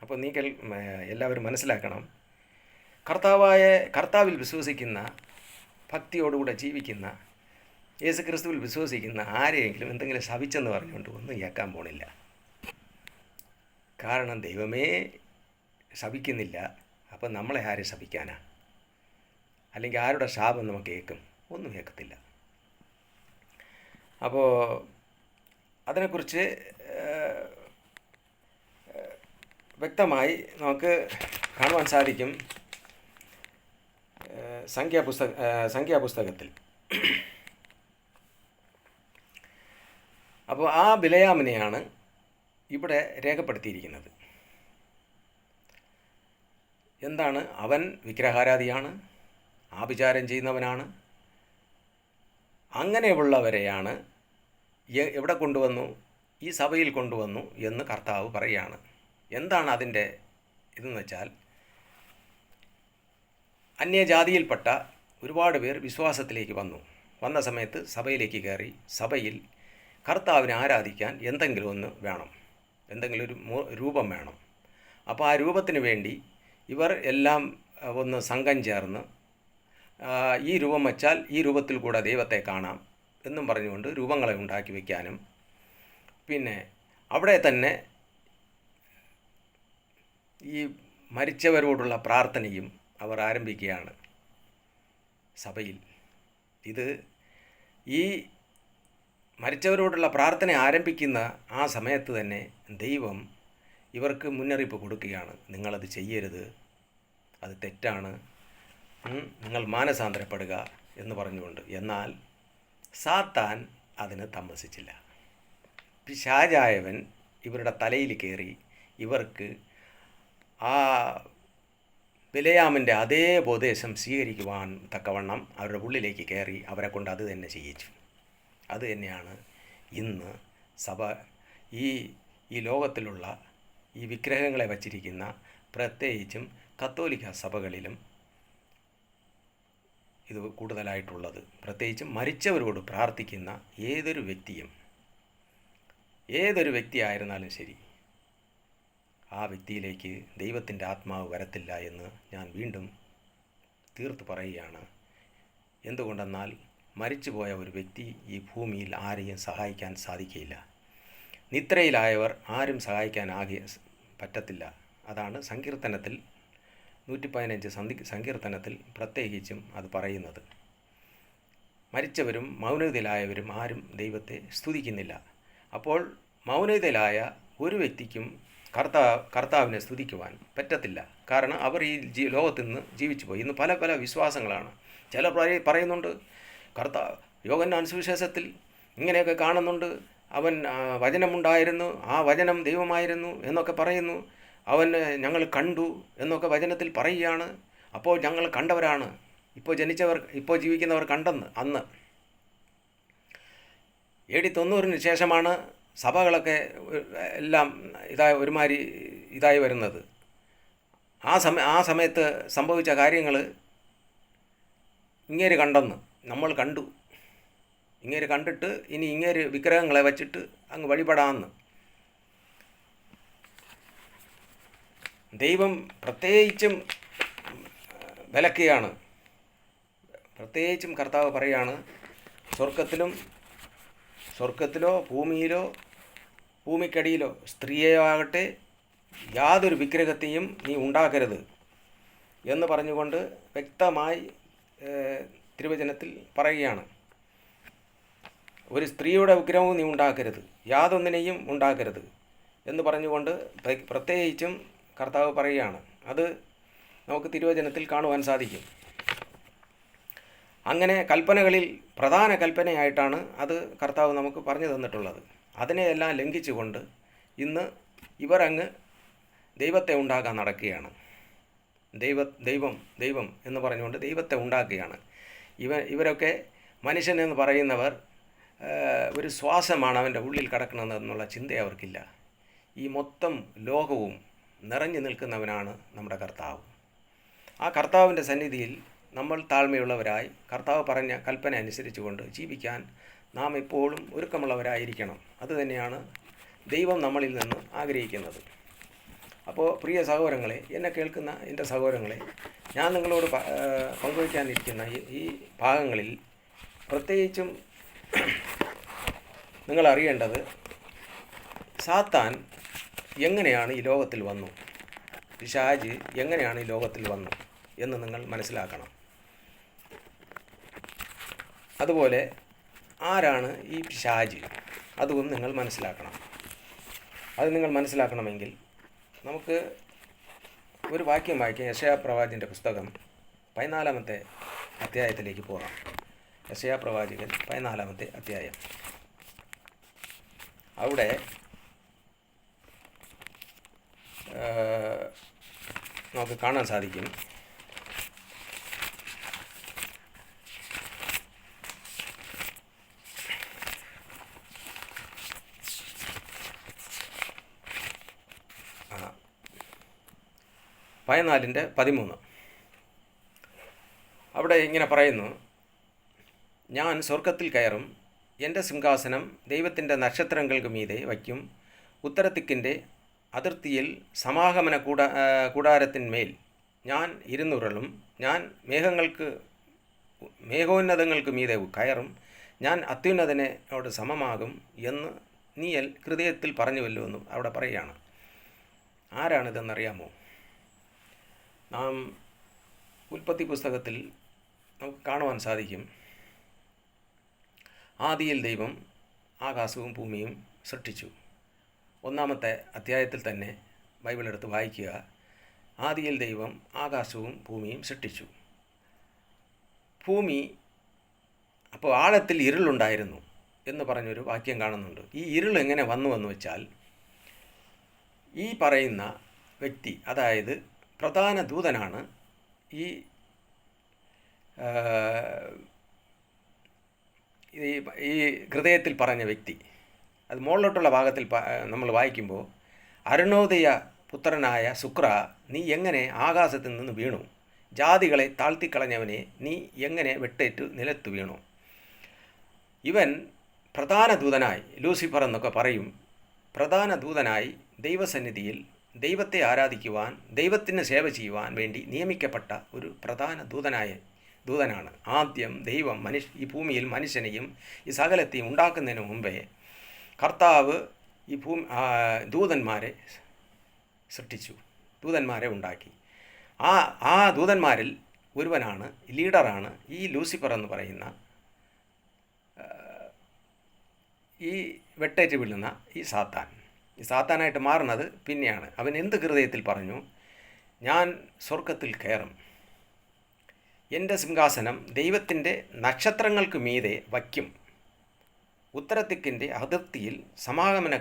അപ്പോൾ എല്ലാവരും മനസ്സിലാക്കണം, കർത്താവിൽ വിശ്വസിക്കുന്ന, ഭക്തിയോടുകൂടെ ജീവിക്കുന്ന, യേശുക്രിസ്തുവിൽ വിശ്വസിക്കുന്ന ആരെയെങ്കിലും എന്തെങ്കിലും ശപിച്ചെന്ന് പറഞ്ഞുകൊണ്ട് ഒന്നും കേൾക്കാൻ പോണില്ല. കാരണം ദൈവമേ ശപിക്കുന്നില്ല. അപ്പം നമ്മളെ ആരെ ശപിക്കാനാ? അല്ലെങ്കിൽ ആരുടെ ശാപം നമുക്ക് കേൾക്കും? ഒന്നും കേൾക്കത്തില്ല. അപ്പോൾ അതിനെക്കുറിച്ച് വ്യക്തമായി നമുക്ക് കാണുവാൻ സാധിക്കും സംഖ്യാപുസ്തകത്തിൽ അപ്പോൾ ആ ബിലയാമിനെയാണ് ഇവിടെ രേഖപ്പെടുത്തിയിരിക്കുന്നത്. എന്താണ്? അവൻ വിഗ്രഹാരാധിയാണ്, ആഭിചാരം ചെയ്യുന്നവനാണ്. അങ്ങനെയുള്ളവരെയാണ് എവിടെ കൊണ്ടുവന്നു? ഈ സഭയിൽ കൊണ്ടുവന്നു എന്ന് കർത്താവ് പറയുകയാണ്. എന്താണ് അതിൻ്റെ ഇതെന്ന് വെച്ചാൽ, അന്യജാതിയിൽപ്പെട്ട ഒരുപാട് പേർ വിശ്വാസത്തിലേക്ക് വന്ന സമയത്ത് സഭയിലേക്ക് കയറി. സഭയിൽ കർത്താവിനെ ആരാധിക്കാൻ എന്തെങ്കിലും ഒന്ന് വേണം, എന്തെങ്കിലും ഒരു രൂപം വേണം. അപ്പോൾ ആ രൂപത്തിന് വേണ്ടി ഇവർ എല്ലാം ഒന്ന് സംഘം ചേർന്ന് ഈ രൂപം വച്ചാൽ ഈ രൂപത്തിൽ കൂടെ ദൈവത്തെ കാണാം എന്നും പറഞ്ഞുകൊണ്ട് രൂപങ്ങളെ ഉണ്ടാക്കി വയ്ക്കാനും, പിന്നെ അവിടെ തന്നെ ഈ മരിച്ചവരോടുള്ള പ്രാർത്ഥനയും അവർ ആരംഭിക്കുകയാണ് സഭയിൽ. ഇത് ഈ മരിച്ചവരോടുള്ള പ്രാർത്ഥന ആരംഭിക്കുന്ന ആ സമയത്ത് തന്നെ ദൈവം ഇവർക്ക് മുന്നറിയിപ്പ് കൊടുക്കുകയാണ്. നിങ്ങളത് ചെയ്യരുത്, അത് തെറ്റാണ്, നിങ്ങൾ മാനസാന്തരപ്പെടുക എന്ന് പറഞ്ഞുകൊണ്ട്. എന്നാൽ സാത്താൻ അതിന് താമസിച്ചില്ല. പിശാചായവൻ ഇവരുടെ തലയിൽ കയറി ഇവർക്ക് ആ ബിലയാമിൻ്റെ അതേ ഉപദേശം സ്വീകരിക്കുവാൻ തക്കവണ്ണം അവരുടെ ഉള്ളിലേക്ക് കയറി അവരെ കൊണ്ട് അത് തന്നെ ചെയ്യിച്ചു. അത് തന്നെയാണ് ഇന്ന് സഭ ഈ ലോകത്തിലുള്ള ഈ വിഗ്രഹങ്ങളെ വച്ചിരിക്കുന്ന പ്രത്യേകിച്ചും കത്തോലിക്ക സഭകളിലും ഇത് കൂടുതലായിട്ടുള്ളത്. പ്രത്യേകിച്ചും മരിച്ചവരോട് പ്രാർത്ഥിക്കുന്ന ഏതൊരു വ്യക്തിയായിരുന്നാലും ശരി, ആ വ്യക്തിയിലേക്ക് ദൈവത്തിൻ്റെ ആത്മാവ് വരത്തില്ല എന്ന് ഞാൻ വീണ്ടും തീർത്ത് പറയുകയാണ്. എന്തുകൊണ്ടെന്നാൽ മരിച്ചുപോയ ഒരു വ്യക്തി ഈ ഭൂമിയിൽ ആരെയും സഹായിക്കാൻ സാധിക്കുകയില്ല. നിദ്രയിലായവർ ആരും സഹായിക്കാൻ പറ്റത്തില്ല. അതാണ് സങ്കീർത്തനത്തിൽ 115 സങ്കീർത്തനത്തിൽ പ്രത്യേകിച്ചും അത് പറയുന്നത്. മരിച്ചവരും മൗനതയിലായവരും ആരും ദൈവത്തെ സ്തുതിക്കുന്നില്ല. അപ്പോൾ മൗനതയിലായ ഒരു വ്യക്തിക്കും കർത്താവിനെ സ്തുതിക്കുവാൻ പറ്റത്തില്ല. കാരണം അവർ ഈ ലോകത്ത് നിന്ന് ജീവിച്ചു പോയി. ഇന്ന് പല പല വിശ്വാസങ്ങളാണ്. ചിലർ പറയുന്നുണ്ട് യോഹന്നാൻ സുവിശേഷത്തിൽ ഇങ്ങനെയൊക്കെ കാണുന്നുണ്ട്, അവൻ വചനമുണ്ടായിരുന്നു, ആ വചനം ദൈവമായിരുന്നു എന്നൊക്കെ പറയുന്നു. അവൻ ഞങ്ങൾ കണ്ടു എന്നൊക്കെ വചനത്തിൽ പറയുകയാണ്. അപ്പോൾ ഞങ്ങൾ കണ്ടവരാണ്, ഇപ്പോൾ ജീവിക്കുന്നവർ കണ്ടെന്ന്. അന്ന് AD 90 ശേഷമാണ് സഭകളൊക്കെ എല്ലാം ഇതായി വരുന്നത്. ആ സമയത്ത് സംഭവിച്ച കാര്യങ്ങൾ ഇങ്ങേര് കണ്ടെന്ന് നമ്മൾ കണ്ടു. ഇങ്ങേര് കണ്ടിട്ട് ഇനി ഇങ്ങേര് വിഗ്രഹങ്ങളെ വച്ചിട്ട് അങ്ങ് വഴിപെടാമെന്ന് ദൈവം പ്രത്യേകിച്ചും വിലക്കുകയാണ്. പ്രത്യേകിച്ചും കർത്താവ് പറയാണ്, സ്വർഗത്തിലോ ഭൂമിക്കടിയിലോ സ്ത്രീയോ ആകട്ടെ യാതൊരു വിഗ്രഹത്തെയും നീ ഉണ്ടാക്കരുത് എന്ന് പറഞ്ഞുകൊണ്ട് വ്യക്തമായി തിരുവചനത്തിൽ പറയുകയാണ്. ഒരു സ്ത്രീയുടെ വിഗ്രഹവും നീ ഉണ്ടാക്കരുത്, യാതൊന്നിനെയും ഉണ്ടാക്കരുത് എന്ന് പറഞ്ഞുകൊണ്ട് പ്രത്യേകിച്ചും കർത്താവ് പറയുകയാണ്. അത് നമുക്ക് തിരുവചനത്തിൽ കാണുവാൻ സാധിക്കും. അങ്ങനെ കൽപ്പനകളിൽ പ്രധാന കൽപ്പനയായിട്ടാണ് അത് കർത്താവ് നമുക്ക് പറഞ്ഞു തന്നിട്ടുള്ളത്. അതിനെയെല്ലാം ലംഘിച്ചുകൊണ്ട് ഇന്ന് ഇവരങ്ങ് ദൈവത്തെ ഉണ്ടാക്കാൻ നടക്കുകയാണ്. ദൈവം എന്ന് പറഞ്ഞുകൊണ്ട് ദൈവത്തെ ഉണ്ടാക്കുകയാണ്. ഇവരൊക്കെ മനുഷ്യനെന്ന് പറയുന്നവർ ഒരു ശ്വാസമാണ് അവൻ്റെ ഉള്ളിൽ കിടക്കണമെന്നുള്ള ചിന്ത അവർക്കില്ല. ഈ മൊത്തം ലോകവും നിറഞ്ഞു നിൽക്കുന്നവനാണ് നമ്മുടെ കർത്താവ്. ആ കർത്താവിൻ്റെ സന്നിധിയിൽ നമ്മൾ താഴ്മയുള്ളവരായി കർത്താവ് പറഞ്ഞ കൽപ്പന അനുസരിച്ചുകൊണ്ട് ജീവിക്കാൻ നാം എപ്പോഴും ഒരുക്കമുള്ളവരായിരിക്കണം. അതുതന്നെയാണ് ദൈവം നമ്മളിൽ നിന്ന് ആഗ്രഹിക്കുന്നത്. അപ്പോൾ പ്രിയ സഹോദരങ്ങളെ, എന്നെ കേൾക്കുന്ന എൻ്റെ സഹോദരങ്ങളെ, ഞാൻ നിങ്ങളോട് പങ്കുവയ്ക്കാനിരിക്കുന്ന ഈ ഭാഗങ്ങളിൽ പ്രത്യേകിച്ചും നിങ്ങൾ അറിയേണ്ടത്, സാത്താൻ എങ്ങനെയാണ് ഈ ലോകത്തിൽ വന്നു, പിശാച് എങ്ങനെയാണ് ഈ ലോകത്തിൽ വന്നു എന്ന് നിങ്ങൾ മനസ്സിലാക്കണം. അതുപോലെ ആരാണ് ഈ പിശാച്, അതും നിങ്ങൾ മനസ്സിലാക്കണം. അത് നിങ്ങൾ മനസ്സിലാക്കണമെങ്കിൽ നമുക്ക് ഒരു വാക്യം വായിക്കാം. യെശയ്യാ പ്രവാചകൻ്റെ പുസ്തകം 14-ാമത്തെ അധ്യായത്തിലേക്ക് പോകാം. യെശയ്യാ പ്രവാചകൻ 14-ാമത്തെ അധ്യായം. അവിടെ നമുക്ക് കാണാൻ സാധിക്കും, ആ 14:13 അവിടെ ഇങ്ങനെ പറയുന്നു, ഞാൻ സ്വർഗത്തിൽ കയറും, എൻ്റെ സിംഹാസനം ദൈവത്തിൻ്റെ നക്ഷത്രങ്ങൾക്ക് മീതെ വയ്ക്കും, ഉത്തരത്തിക്കിൻ്റെ അതിർത്തിയിൽ സമാഗമന കൂടാരത്തിന്മേൽ ഞാൻ ഇരുന്നുരുളും, ഞാൻ മേഘോന്നതങ്ങൾക്ക് മീതെ കയറും, ഞാൻ അത്യുന്നതനോട് സമമാകും എന്ന് നീ ഹൃദയത്തിൽ പറഞ്ഞുവല്ലോ എന്ന് അവിടെ പറയുകയാണ്. ആരാണിതെന്നറിയാമോ? നാം ഉൽപ്പത്തി പുസ്തകത്തിൽ നമുക്ക് കാണുവാൻ സാധിക്കും, ആദിയിൽ ദൈവം ആകാശവും ഭൂമിയും സൃഷ്ടിച്ചു. 1-ാമത്തെ അധ്യായത്തിൽ തന്നെ ബൈബിൾ എടുത്ത് വായിക്കുക. ആദിയിൽ ദൈവം ആകാശവും ഭൂമിയും സൃഷ്ടിച്ചു. ഭൂമി അപ്പോൾ ആഴത്തിൽ ഇരുളുണ്ടായിരുന്നു എന്ന് പറഞ്ഞൊരു വാക്യം കാണുന്നുണ്ട്. ഈ ഇരുൾ എങ്ങനെ വന്നുവെന്ന് വെച്ചാൽ, ഈ പറയുന്ന വ്യക്തി, അതായത് പ്രധാന ദൂതനാണ് ഈ ഹൃദയത്തിൽ പറഞ്ഞ വ്യക്തി. അത് മുകളിലോട്ടുള്ള ഭാഗത്തിൽ നമ്മൾ വായിക്കുമ്പോൾ, അരുണോദയ പുത്രനായ ശുക്ര, നീ എങ്ങനെ ആകാശത്തിൽ നിന്ന് വീണു? ജാതികളെ താഴ്ത്തിക്കളഞ്ഞവനെ, നീ എങ്ങനെ വെട്ടേറ്റു നിലത്ത് വീണു? ഇവൻ പ്രധാന ദൂതനായി, ലൂസിഫർ എന്നൊക്കെ പറയും, പ്രധാന ദൂതനായി ദൈവസന്നിധിയിൽ ദൈവത്തെ ആരാധിക്കുവാൻ, ദൈവത്തിന് സേവ ചെയ്യുവാൻ വേണ്ടി നിയമിക്കപ്പെട്ട ഒരു പ്രധാന ദൂതനാണ്. ആദ്യം ദൈവം ഈ ഭൂമിയിൽ മനുഷ്യനെയും ഈ സകലത്തെയും ഉണ്ടാക്കുന്നതിന് മുമ്പേ കർത്താവ് ഈ ദൂതന്മാരെ സൃഷ്ടിച്ചു, ദൂതന്മാരെ ഉണ്ടാക്കി. ആ ദൂതന്മാരിൽ ഒരുവനാണ്, ലീഡറാണ് ഈ ലൂസിഫർ എന്ന് പറയുന്ന ഈ വെട്ടേറ്റ് വീഴുന്ന ഈ സാത്താനായിട്ട് മാറുന്നത് പിന്നെയാണ്. അവൻ എന്ത് ഹൃദയത്തിൽ പറഞ്ഞു? ഞാൻ സ്വർഗത്തിൽ കയറും, എൻ്റെ സിംഹാസനം ദൈവത്തിൻ്റെ നക്ഷത്രങ്ങൾക്ക് മീതെ വയ്ക്കും, ഉത്തരത്തിക്കിൻ്റെ അതിർത്തിയിൽ സമാഗമന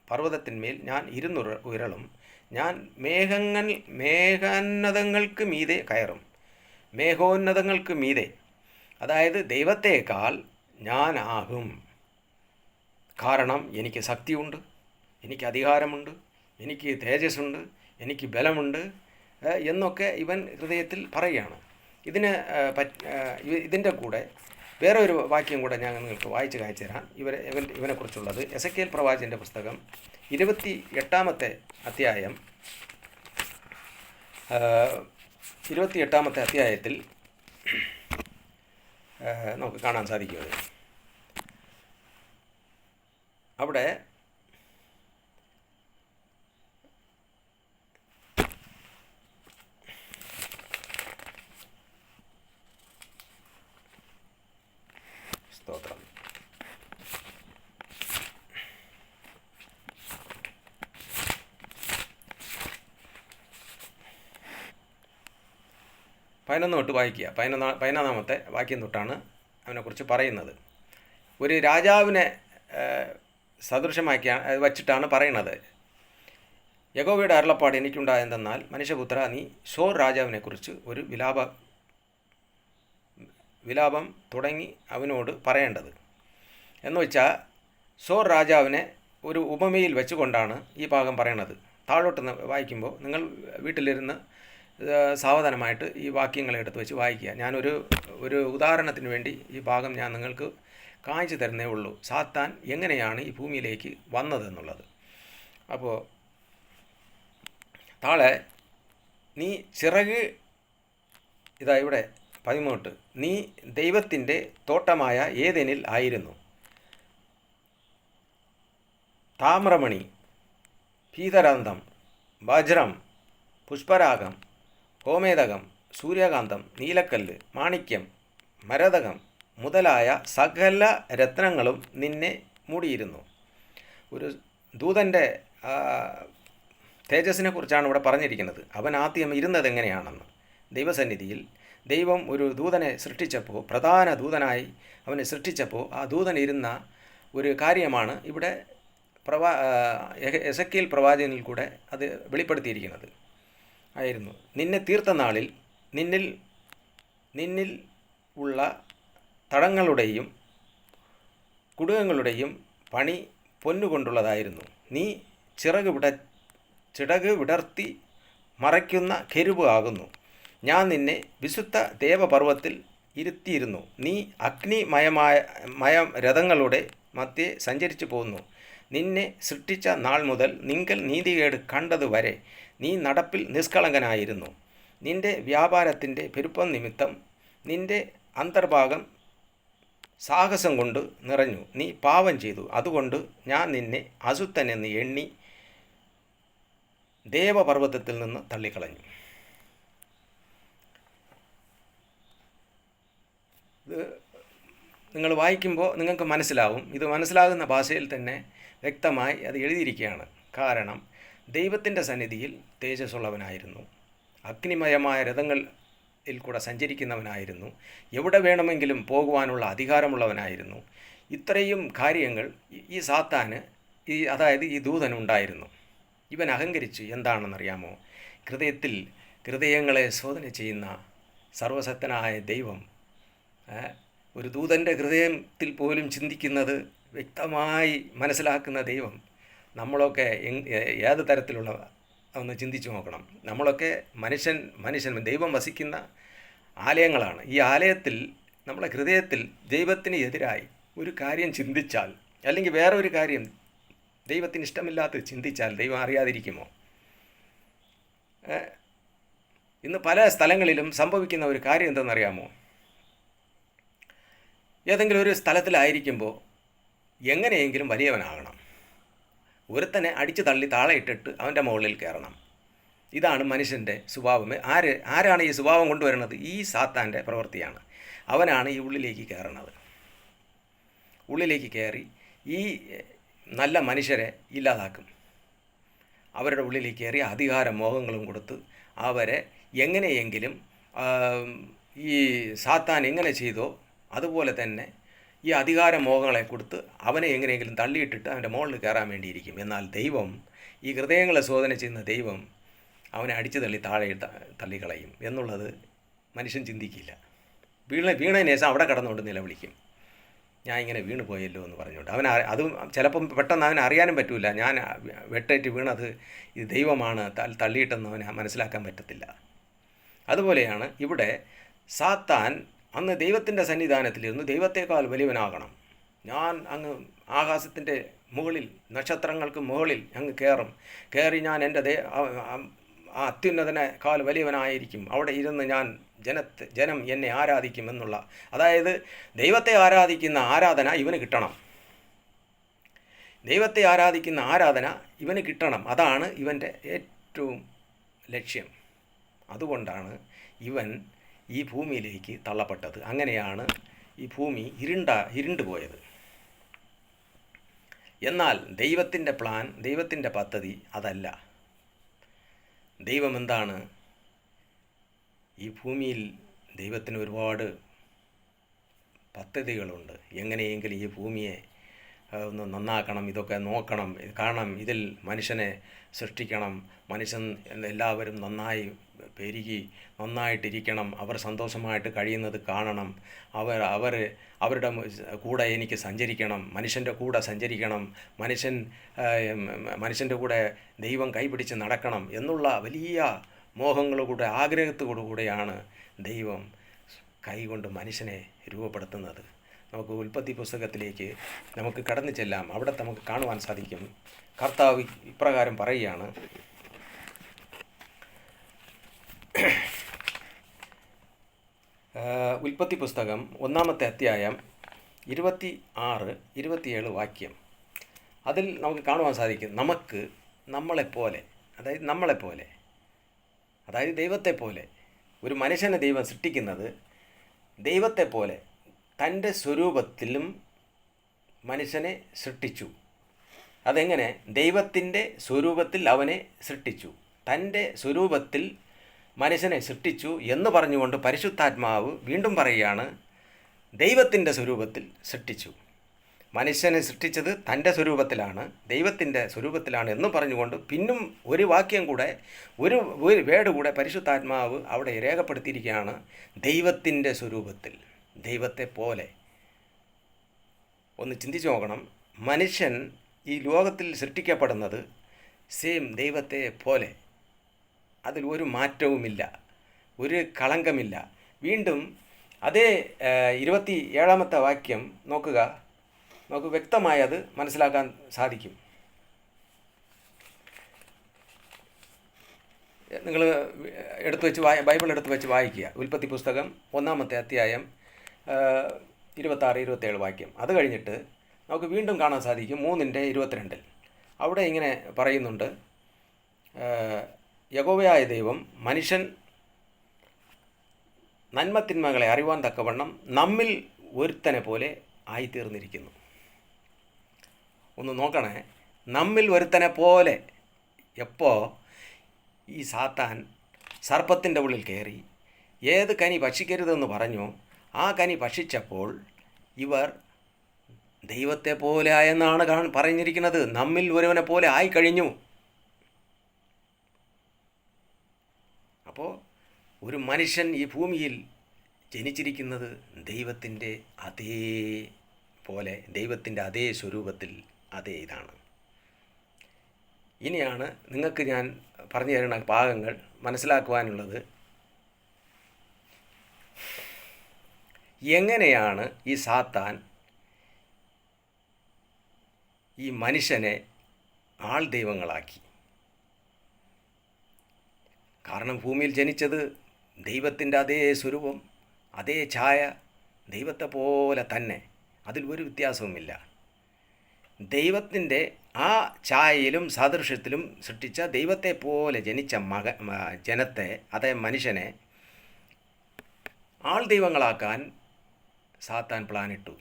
പർവ്വതത്തിന്മേൽ ഞാൻ ഇരുന്നുരുളും, ഞാൻ മേഘോന്നതങ്ങൾക്ക് മീതെ കയറും. മേഘോന്നതങ്ങൾക്ക് മീതെ, അതായത് ദൈവത്തേക്കാൾ ഞാനാകും. കാരണം എനിക്ക് ശക്തിയുണ്ട്, എനിക്ക് അധികാരമുണ്ട്, എനിക്ക് തേജസ്സുണ്ട്, എനിക്ക് ബലമുണ്ട് എന്നൊക്കെ ഇവൻ ഹൃദയത്തിൽ പറയുകയാണ്. ഇതിൻ്റെ കൂടെ വേറെ ഒരു വാക്യം കൂടെ ഞാൻ നിങ്ങൾക്ക് വായിച്ച് കാണിച്ചു തരാം. ഇവനെക്കുറിച്ചുള്ളത് എസെക്കിയേൽ പ്രവാചകൻ്റെ പുസ്തകം 28-ാമത്തെ അധ്യായം. 28-ാമത്തെ അധ്യായത്തിൽ നമുക്ക് കാണാൻ സാധിക്കുന്നത്, അവിടെ സ്തോത്രം, തൊട്ട് വായിക്കുക. 11-ാമത്തെ വാക്യം തൊട്ടാണ് അവനെക്കുറിച്ച് പറയുന്നത്. ഒരു രാജാവിനെ സദൃശമാക്കി വച്ചിട്ടാണ് പറയുന്നത്. യഹോവയുടെ അരുളപ്പാട് എനിക്കുണ്ടായെന്തെന്നാൽ, മനുഷ്യപുത്ര, നീ ഷോർ രാജാവിനെക്കുറിച്ച് ഒരു വിലാപം തുടങ്ങി അവനോട് പറയേണ്ടത്. എന്ന് വെച്ചാൽ, ഷോർ രാജാവിനെ ഒരു ഉപമയിൽ വെച്ചുകൊണ്ടാണ് ഈ ഭാഗം പറയണത്. താഴോട്ട് വായിക്കുമ്പോൾ നിങ്ങൾ വീട്ടിലിരുന്ന് സാവധാനമായിട്ട് ഈ വാക്യങ്ങളെ എടുത്ത് വെച്ച് വായിക്കുക. ഞാനൊരു ഉദാഹരണത്തിന് വേണ്ടി ഈ ഭാഗം ഞാൻ നിങ്ങൾക്ക് കാണിച്ചു തരുന്നേ ഉള്ളൂ, സാത്താൻ എങ്ങനെയാണ് ഈ ഭൂമിയിലേക്ക് വന്നതെന്നുള്ളത്. അപ്പോൾ താഴെ, നീ ചിറക്, ഇവിടെ 13, നീ ദൈവത്തിൻ്റെ തോട്ടമായ ഏദെനിൽ ആയിരുന്നു. താമ്രമണി, പീതരന്തം, വജ്രം, പുഷ്പരാഗം, ഗോമേതകം, സൂര്യകാന്തം, നീലക്കല്ല്, മാണിക്യം, മരതകം മുതലായ സകല രത്നങ്ങളും നിന്നെ മൂടിയിരുന്നു. ഒരു ദൂതൻ്റെ തേജസ്സിനെ കുറിച്ചാണ് ഇവിടെ പറഞ്ഞിരിക്കുന്നത്. അവൻ ആദ്യം ഇരുന്നത് എങ്ങനെയാണെന്ന്, ദൈവസന്നിധിയിൽ ദൈവം ഒരു ദൂതനെ സൃഷ്ടിച്ചപ്പോൾ, പ്രധാന ദൂതനായി അവനെ സൃഷ്ടിച്ചപ്പോൾ, ആ ദൂതൻ ഇരുന്ന ഒരു കാര്യമാണ് ഇവിടെ എസെക്കിയേൽ പ്രവാചകനിൽ കൂടെ അത് വെളിപ്പെടുത്തിയിരിക്കുന്നത് ആയിരുന്നു. നിന്നെ തീർത്ത നാളിൽ നിന്നിൽ ഉള്ള തടങ്ങളുടെയും കുടുകങ്ങളുടെയും പണി പൊന്നുകൊണ്ടുള്ളതായിരുന്നു. നീ ചിറക് വിടർത്തി മറയ്ക്കുന്ന കെരുബ് ആകുന്നു. ഞാൻ നിന്നെ വിശുദ്ധ ദേവപർവ്വത്തിൽ ഇരുത്തിയിരുന്നു. നീ അഗ്നിമയ രഥങ്ങളുടെ മധ്യേ സഞ്ചരിച്ചു പോന്നു. നിന്നെ സൃഷ്ടിച്ച നാൾ മുതൽ നിങ്കൽ നീതികേട് കണ്ടതുവരെ നീ നടപ്പിൽ നിഷ്കളങ്കനായിരുന്നു. നിന്റെ വ്യാപാരത്തിൻ്റെ പെരുപ്പം നിമിത്തം നിന്റെ അന്തർഭാഗം സാഹസം കൊണ്ട് നിറഞ്ഞു. നീ പാപം ചെയ്തു. അതുകൊണ്ട് ഞാൻ നിന്നെ അശുദ്ധനെന്ന് എണ്ണി ദേവപർവ്വതത്തിൽ നിന്ന് തള്ളിക്കളഞ്ഞു. ഇത് നിങ്ങൾ വായിക്കുമ്പോൾ നിങ്ങൾക്ക് മനസ്സിലാവും. ഇത് മനസ്സിലാകുന്ന ഭാഷയിൽ തന്നെ വ്യക്തമായി അത് എഴുതിയിരിക്കുകയാണ്. കാരണം ദൈവത്തിൻ്റെ സന്നിധിയിൽ തേജസ്സുള്ളവനായിരുന്നു, അഗ്നിമയമായ രഥങ്ങളിൽ കൂടെ സഞ്ചരിക്കുന്നവനായിരുന്നു, എവിടെ വേണമെങ്കിലും പോകുവാനുള്ള അധികാരമുള്ളവനായിരുന്നു. ഇത്രയും കാര്യങ്ങൾ ഈ സാത്താന് അതായത് ഈ ദൂതനുണ്ടായിരുന്നു. ഇവൻ അഹങ്കരിച്ചു. എന്താണെന്നറിയാമോ? ഹൃദയങ്ങളെ ശോധന ചെയ്യുന്ന സർവശക്തനായ ദൈവം ഒരു ദൂതൻ്റെ ഹൃദയത്തിൽ പോലും ചിന്തിക്കുന്നത് വ്യക്തമായി മനസ്സിലാക്കുന്ന ദൈവം നമ്മളൊക്കെ ഏത് തരത്തിലുള്ള ഒന്ന് ചിന്തിച്ചു നോക്കണം. നമ്മളൊക്കെ മനുഷ്യൻ ദൈവം വസിക്കുന്ന ആലയങ്ങളാണ്. ഈ ആലയത്തിൽ നമ്മളെ ഹൃദയത്തിൽ ദൈവത്തിന് എതിരായി ഒരു കാര്യം ചിന്തിച്ചാൽ, അല്ലെങ്കിൽ വേറെ ഒരു കാര്യം ദൈവത്തിന് ഇഷ്ടമില്ലാത്ത ചിന്തിച്ചാൽ ദൈവം അറിയാതിരിക്കുമോ? ഇന്ന് പല സ്ഥലങ്ങളിലും സംഭവിക്കുന്ന ഒരു കാര്യം എന്തെന്നറിയാമോ? ഏതെങ്കിലും ഒരു സ്ഥലത്തിലായിരിക്കുമ്പോൾ എങ്ങനെയെങ്കിലും വലിയവനാകണം, ഒരുത്തനെ അടിച്ചു തള്ളി താഴെ ഇട്ടിട്ട് അവൻ്റെ മുകളിൽ കയറണം. ഇതാണ് മനുഷ്യൻ്റെ സ്വഭാവം. ആരാണ് ഈ സ്വഭാവം കൊണ്ടുവരുന്നത്? ഈ സാത്താൻ്റെ പ്രവൃത്തിയാണ്. അവനാണ് ഈ ഉള്ളിലേക്ക് കയറുന്നത്. ഉള്ളിലേക്ക് കയറി ഈ നല്ല മനുഷ്യരെ ഇല്ലാതാക്കും. അവരുടെ ഉള്ളിലേക്ക് കയറി അധികാര മോഹങ്ങളും കൊടുത്ത് അവരെ എങ്ങനെയെങ്കിലും ഈ സാത്താൻ എങ്ങനെ ചെയ്തോ അതുപോലെ തന്നെ ഈ അധികാര മോഹങ്ങളെ കൊടുത്ത് അവനെ എങ്ങനെയെങ്കിലും തള്ളിയിട്ടിട്ട് അവൻ്റെ മുകളിൽ കയറാൻ വേണ്ടിയിരിക്കും. എന്നാൽ ദൈവം, ഈ ഹൃദയങ്ങളെ ശോധന ചെയ്യുന്ന ദൈവം, അവനെ അടിച്ചു തള്ളി താഴെ തള്ളിക്കളയും എന്നുള്ളത് മനുഷ്യൻ ചിന്തിക്കില്ല. വീണതിന് ശേഷം അവിടെ കടന്നുകൊണ്ട് നിലവിളിക്കും, ഞാൻ ഇങ്ങനെ വീണ് പോയല്ലോ എന്ന് പറഞ്ഞുകൊണ്ട്. അതും ചിലപ്പം പെട്ടെന്ന് അവന് അറിയാനും പറ്റില്ല, ഞാൻ വെട്ടേറ്റ് വീണത് ഇത് ദൈവമാണ് തള്ളിയിട്ടെന്ന് അവന് മനസ്സിലാക്കാൻ പറ്റത്തില്ല. അതുപോലെയാണ് ഇവിടെ സാത്താൻ അന്ന് ദൈവത്തിൻ്റെ സന്നിധാനത്തിലിരുന്ന് ദൈവത്തേക്കാൾ വലിയവനാകണം. ഞാൻ അങ്ങ് ആകാശത്തിൻ്റെ മുകളിൽ, നക്ഷത്രങ്ങൾക്ക് മുകളിൽ അങ്ങ് കയറി ഞാൻ എൻ്റെ ആ അത്യുന്നതനേക്കാൾ വലിയവനായിരിക്കും. അവിടെ ഇരുന്ന് ഞാൻ ജനം എന്നെ ആരാധിക്കും എന്നുള്ള, അതായത് ദൈവത്തെ ആരാധിക്കുന്ന ആരാധന ഇവന് കിട്ടണം. ദൈവത്തെ ആരാധിക്കുന്ന ആരാധന ഇവന് കിട്ടണം. അതാണ് ഇവൻ്റെ ഏറ്റവും ലക്ഷ്യം. അതുകൊണ്ടാണ് ഇവൻ ഈ ഭൂമിയിലേക്ക് തള്ളപ്പെട്ടത്. അങ്ങനെയാണ് ഈ ഭൂമി ഇരുണ്ടുപോയത്. എന്നാൽ ദൈവത്തിൻ്റെ പ്ലാൻ, ദൈവത്തിൻ്റെ പദ്ധതി അതല്ല. ദൈവം എന്താണ്? ഈ ഭൂമിയിൽ ദൈവത്തിന് ഒരുപാട് പദ്ധതികളുണ്ട്. എങ്ങനെയെങ്കിലും ഈ ഭൂമിയെ ഒന്ന് നന്നാക്കണം, ഇതൊക്കെ നോക്കണം, കാണണം, ഇതിൽ മനുഷ്യനെ സൃഷ്ടിക്കണം, മനുഷ്യൻ എല്ലാവരും നന്നായി പെരുകി നന്നായിട്ടിരിക്കണം, അവർ സന്തോഷമായിട്ട് കഴിയുന്നത് കാണണം, അവരുടെ കൂടെ എനിക്ക് സഞ്ചരിക്കണം, മനുഷ്യൻ്റെ കൂടെ സഞ്ചരിക്കണം, മനുഷ്യൻ്റെ കൂടെ ദൈവം കൈപിടിച്ച് നടക്കണം എന്നുള്ള വലിയ മോഹങ്ങളോടുകൂടെ, ആഗ്രഹത്തോടുകൂടെയാണ് ദൈവം കൈകൊണ്ട് മനുഷ്യനെ രൂപപ്പെടുത്തുന്നത്. നമുക്ക് ഉൽപ്പത്തി പുസ്തകത്തിലേക്ക് നമുക്ക് കടന്നു ചെല്ലാം. അവിടെ നമുക്ക് കാണുവാൻ സാധിക്കും. കർത്താവ് ഇപ്രകാരം പറയുകയാണ്, ഉൽപ്പത്തി പുസ്തകം 1-ാമത്തെ അധ്യായം 26-27 വാക്യം. അതിൽ നമുക്ക് കാണുവാൻ സാധിക്കും, നമ്മളെപ്പോലെ, അതായത് ദൈവത്തെപ്പോലെ, ഒരു മനുഷ്യനെ ദൈവം സൃഷ്ടിക്കുന്നത് ദൈവത്തെപ്പോലെ തൻ്റെ സ്വരൂപത്തിലും മനുഷ്യനെ സൃഷ്ടിച്ചു. അതെങ്ങനെ? ദൈവത്തിൻ്റെ സ്വരൂപത്തിൽ അവനെ സൃഷ്ടിച്ചു. തൻ്റെ സ്വരൂപത്തിൽ മനുഷ്യനെ സൃഷ്ടിച്ചു എന്ന് പറഞ്ഞുകൊണ്ട് പരിശുദ്ധാത്മാവ് വീണ്ടും പറയുകയാണ്, ദൈവത്തിൻ്റെ സ്വരൂപത്തിൽ സൃഷ്ടിച്ചു. മനുഷ്യനെ സൃഷ്ടിച്ചത് തൻ്റെ സ്വരൂപത്തിലാണ്, ദൈവത്തിൻ്റെ സ്വരൂപത്തിലാണ് എന്ന് പറഞ്ഞുകൊണ്ട് പിന്നും ഒരു വാക്യം കൂടെ, ഒരു വേർഡ് കൂടെ പരിശുദ്ധാത്മാവ് അവിടെ രേഖപ്പെടുത്തിയിരിക്കുകയാണ്, ദൈവത്തിൻ്റെ സ്വരൂപത്തിൽ, ദൈവത്തെ പോലെ. ഒന്ന് ചിന്തിച്ച് നോക്കണം, മനുഷ്യൻ ഈ ലോകത്തിൽ സൃഷ്ടിക്കപ്പെടുന്നത് സെയിം ദൈവത്തെ പോലെ, അതിൽ ഒരു മാറ്റവുമില്ല, ഒരു കളങ്കമില്ല. വീണ്ടും അതേ 27-ാമത്തെ വാക്യം നോക്കുക, നമുക്ക് വ്യക്തമായി അത് മനസ്സിലാക്കാൻ സാധിക്കും. നിങ്ങൾ ബൈബിൾ എടുത്ത് വെച്ച് വായിക്കുക. ഉൽപ്പത്തി പുസ്തകം 1-ാമത്തെ അധ്യായം 26-27 വാക്യം. അത് കഴിഞ്ഞിട്ട് നമുക്ക് വീണ്ടും കാണാൻ സാധിക്കും 3:22. അവിടെ ഇങ്ങനെ പറയുന്നുണ്ട്, യഹോവയായ ദൈവം മനുഷ്യൻ നന്മത്തിന്മകളെ അറിവാൻ തക്കവണ്ണം നമ്മിൽ ഒരുത്തനെ പോലെ ആയിത്തീർന്നിരിക്കുന്നു. ഒന്ന് നോക്കണേ, നമ്മിൽ ഒരുത്തനെ പോലെ. എപ്പോൾ ഈ സാത്താൻ സർപ്പത്തിൻ്റെ ഉള്ളിൽ കയറി ഏത് കനി ഭക്ഷിക്കരുതെന്ന് പറഞ്ഞു, ആ കനി ഭക്ഷിച്ചപ്പോൾ ഇവർ ദൈവത്തെ പോലെ ആയെന്നാണ് പറഞ്ഞിരിക്കുന്നത്. നമ്മിൽ ഒരുവനെ പോലെ ആയിക്കഴിഞ്ഞു. അപ്പോൾ ഒരു മനുഷ്യൻ ഈ ഭൂമിയിൽ ജനിച്ചിരിക്കുന്നത് ദൈവത്തിൻ്റെ അതേ പോലെ, ദൈവത്തിൻ്റെ അതേ സ്വരൂപത്തിൽ, അതേ ഇതാണ്. ഇനിയാണ് നിങ്ങൾക്ക് ഞാൻ പറഞ്ഞു തരുന്ന ഭാഗങ്ങൾ മനസ്സിലാക്കുവാനുള്ളത്. എങ്ങനെയാണ് ഈ സാത്താൻ ഈ മനുഷ്യനെ ആൾ ദൈവങ്ങളാക്കി? കാരണം ഭൂമിയിൽ ജനിച്ചത് ദൈവത്തിൻ്റെ അതേ സ്വരൂപം, അതേ ഛായ, ദൈവത്തെ പോലെ തന്നെ, അതിൽ ഒരു വ്യത്യാസവുമില്ല. ദൈവത്തിൻ്റെ ആ ഛായയിലും സാദൃശ്യത്തിലും സൃഷ്ടിച്ച ദൈവത്തെ പോലെ ജനിച്ച ജനത്തെ, അതേ മനുഷ്യനെ ആൾ ദൈവങ്ങളാക്കാൻ സാത്താൻ പ്ലാനിട്ടു.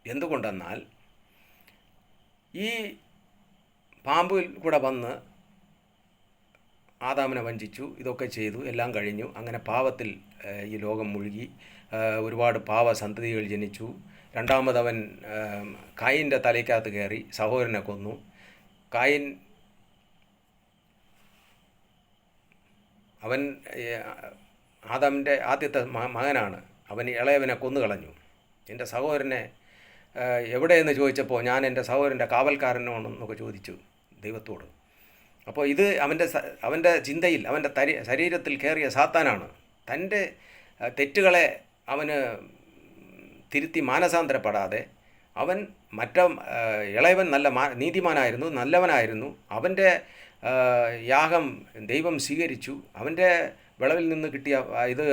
എന്തുകൊണ്ടെന്നാൽ ഈ പാമ്പിൽ കൂടെ വന്ന് ആദാമിനെ വഞ്ചിച്ചു, ഇതൊക്കെ ചെയ്തു, എല്ലാം കഴിഞ്ഞു. അങ്ങനെ പാവത്തിൽ ഈ ലോകം മുഴുകി, ഒരുപാട് പാവസന്തതികൾ ജനിച്ചു. രണ്ടാമതവൻ കായിൻ്റെ തലയ്ക്കകത്ത് കയറി സഹോദരനെ കൊന്നു. കായിൻ അവൻ ആദാമിൻ്റെ ആദ്യത്തെ മകനാണ്. അവൻ ഇളയവനെ കൊന്നുകളഞ്ഞു. എൻ്റെ സഹോദരനെ എവിടെയെന്ന് ചോദിച്ചപ്പോൾ ഞാൻ എൻ്റെ സഹോദരൻ്റെ കാവൽക്കാരനാണെന്നൊക്കെ ചോദിച്ചു ദൈവത്തോട്. അപ്പോൾ ഇത് അവൻ്റെ ചിന്തയിൽ, അവൻ്റെ ശരീരത്തിൽ കയറിയ സാത്താനാണ്. തൻ്റെ തെറ്റുകളെ അവന് തിരുത്തി മാനസാന്തരപ്പെടാതെ അവൻ ഇളയവൻ നല്ല നീതിമാനായിരുന്നു, നല്ലവനായിരുന്നു. അവൻ്റെ യാഗം ദൈവം സ്വീകരിച്ചു. അവൻ്റെ വിളവിൽ നിന്ന് കിട്ടിയ ഇത്